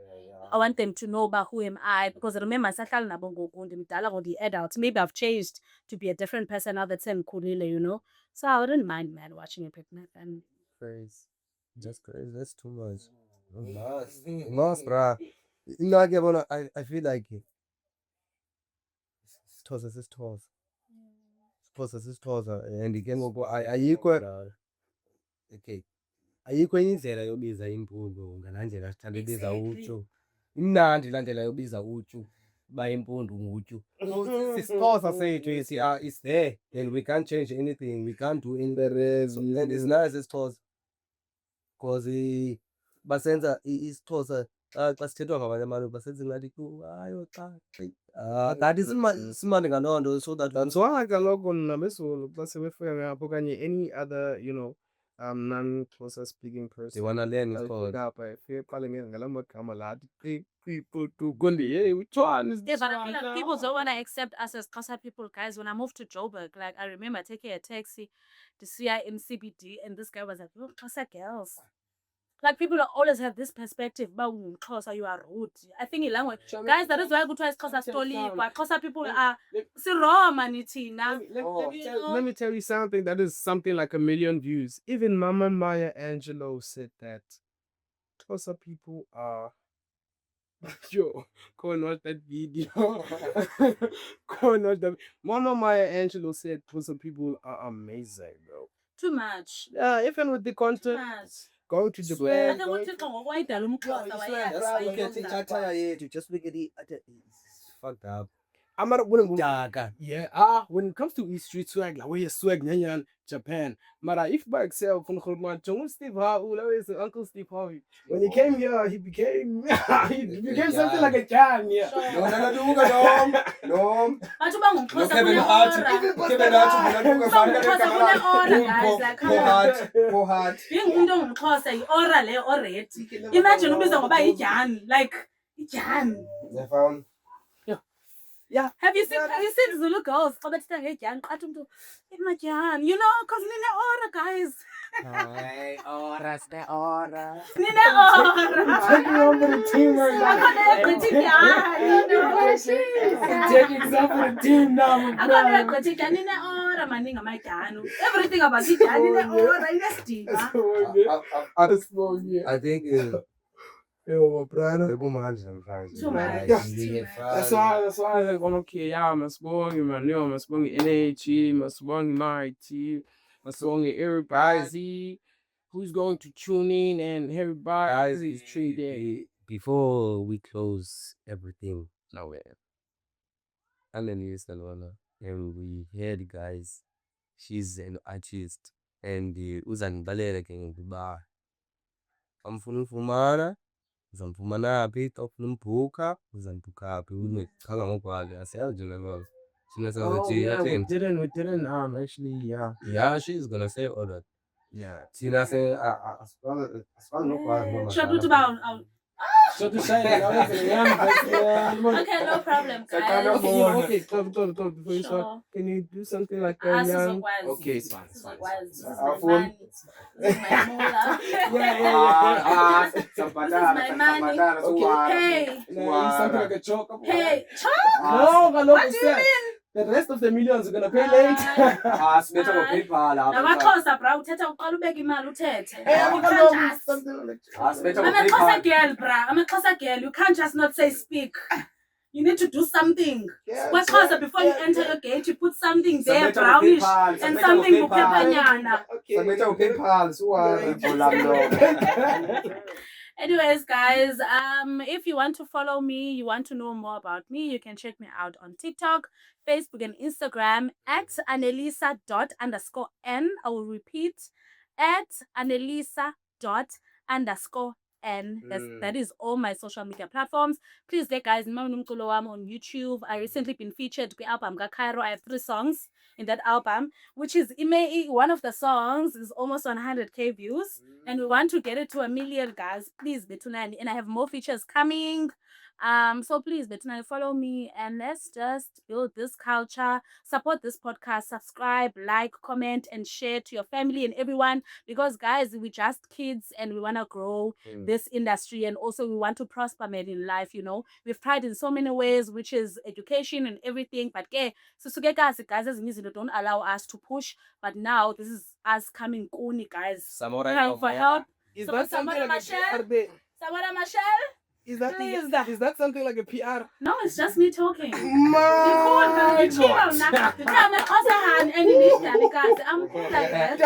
I want them to know about who am I. Because remember, the adults. Maybe I've changed to be a different person now that's in Kulile, you know. So I wouldn't mind, man, watching it with my family. Crazy. Just crazy. That's too much. Lost, bruh. I feel like sithoza and again ayikho enye indlela yobiza impundu ngalaa ndlela sithanda ubiza utshu. Imnandi laa ndlela yobiza utshu uba impundu ngutyu. Sisixhosa sethu it's there and we can't change anything, we can't do anything. And it's nice isixhosa because basenza isixhosa xa sithethwa ngamanye abantu basenza ngathi hayi xa kanti simandi ngaloo nto so that That's why kaloku nabezulu xa sebefika ngapha okanye any other, non-Xhosa speaking person. they wanna learn Xa isiXhosa. befika apha efike eqale ngala magama lathi 3, 4, 2, Gondi, hey, which one is Yeah, this but I one feel like now? people don't want to accept us as Xhosa people, guys. When I moved to Joburg, like I remember taking a taxi to see her in CBD, and this guy was like, "Oh, Xhosa girls." Like people always have this perspective about Xhosa, you are rude. I think in language, guys, that is why I go to Xhosa story. But Xhosa people are Roma nitina. Let me tell you something that is something like 1 million views. Even Mama Maya Angelou said that Xhosa people are. Yo, go and watch that video. Go and watch that. Mama Maya Angelou said Xhosa people are amazing, bro. Too much. Yeah, even with the Too content, much. going to I Japan. think what take on why the Just look at Ithataya yethu. Just look at it. It's fucked up. I'm not when it comes to East Street swag, like where you swag nyanyan Japan. Mara if by itself from Steve Harvey, always Uncle Steve Harvey. When he came here, he became something like a Jan, yeah. No. Bathi bangumXhosa Kevin kune Hart. aura. Kevin Hart. BangumXhosa kune aura, guys. Like, come on. Poor heart. Being umuntu ongumXhosa i-aura le already. Imagine ubizwa ngoba ijani, like ijani. Yeah. Have you seen Zulu girls? Xa bethetha ngejani, qathi umuntu imajani, cause nine aura, guys. Nine aura. Taking over the team right now. Taking over the team now. Nine aura maningi amajani. Everything about ijani ine aura, inesidima. I think Yo, brother. Too much. That's why like okay, yeah, masibonge manyo, masibonge NAG, masibonge MIT, masibonge everybody who's going to tune in and everybody is treated. Before we close everything, nowhere. ANELISA Lona, and we heard guys, she's an artist, and uzanibalela ke ngokuba amfuna ufumana uzamfumana phi xa ufuna umbhukha uzambhukha phi uneqhaga ngokwakhe asiyazi nje leyo We didn't actually, yeah, she's gonna say all that. yeah. Thina se Should we do about So to say, okay, no problem, guys. okay, stop, before you start. Sure. Can you do something like that, Jan? Okay, This is my money. This is my money. Hey. Something like a choke. Hey, No, what do you mean? The rest of the millions are gonna pay later. Namaxhosa bra uthetha uqala ubeka imali uthethe. Something like I'm a Xhosa girl, bra. I'm a Xhosa girl. You can't just not say speak. You need to do something. What Xhosa before you enter your gate, you put something there, brownish, and something bukepanyana. Anyways, guys, if you want to follow me, you want to know more about me, you can check me out on TikTok, Facebook, and Instagram at ANELISA._N. I will repeat, at ANELISA._N. That is all my social media platforms. Please, guys, on YouTube. I recently been featured with album Kairo. I have 3 songs in that album, which is one of the songs is almost 100k views, and we want to get it to 1 million, guys. Please, Betunani, and I have more features coming. So please, Betunani, follow me and let's just build this culture. Support this podcast. Subscribe, like, comment, and share to your family and everyone. Because, guys, we're just kids and we want to grow this industry, and also we want to prosper, man, in life. We've tried in so many ways, which is education and everything. But guys, don't allow us to push. But now this is us coming kuni, guys. Samurai For help. Is So that something Samara like a PR bit? Samara Machel? Is that something like a PR? No, it's just me talking. My I'm cool like that.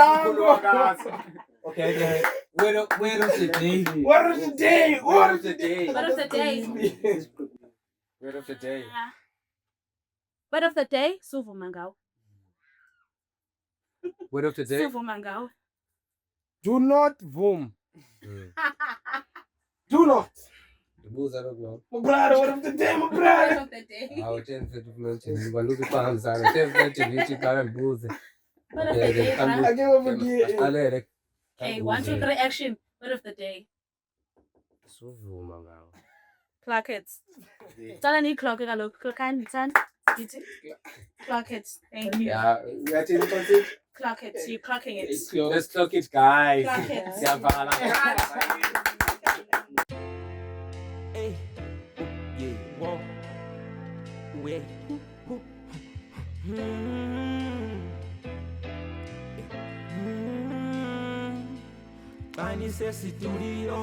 Okay. Word of the day. Word of the day. Word of the day. Word of the day. Word of the day. Word of the day. Suvu Mangao. Word of the day. Suvu Mangao. Do not boom. Do not. Ndibuza lokho. Brother, what of the day, my brother? Of the day. Hawu 10:30 kumele ngibalula iphamzana 10:30 ngithi qala ndibuze. Word of the day, bruh. I can't forget. Aqalele. Hey, 1, 2, 3, action. Word of the day. Suvuma ngawo. Clock it. Tsala ni clock kaloku. Clock san. Clock it. Thank you. Yeah, ngathi inkonsi. Clock it. You clocking it. Let's clock it guys. Clock it. Siyavala. Hey, yeah, whoa, wait. Bunny says studio.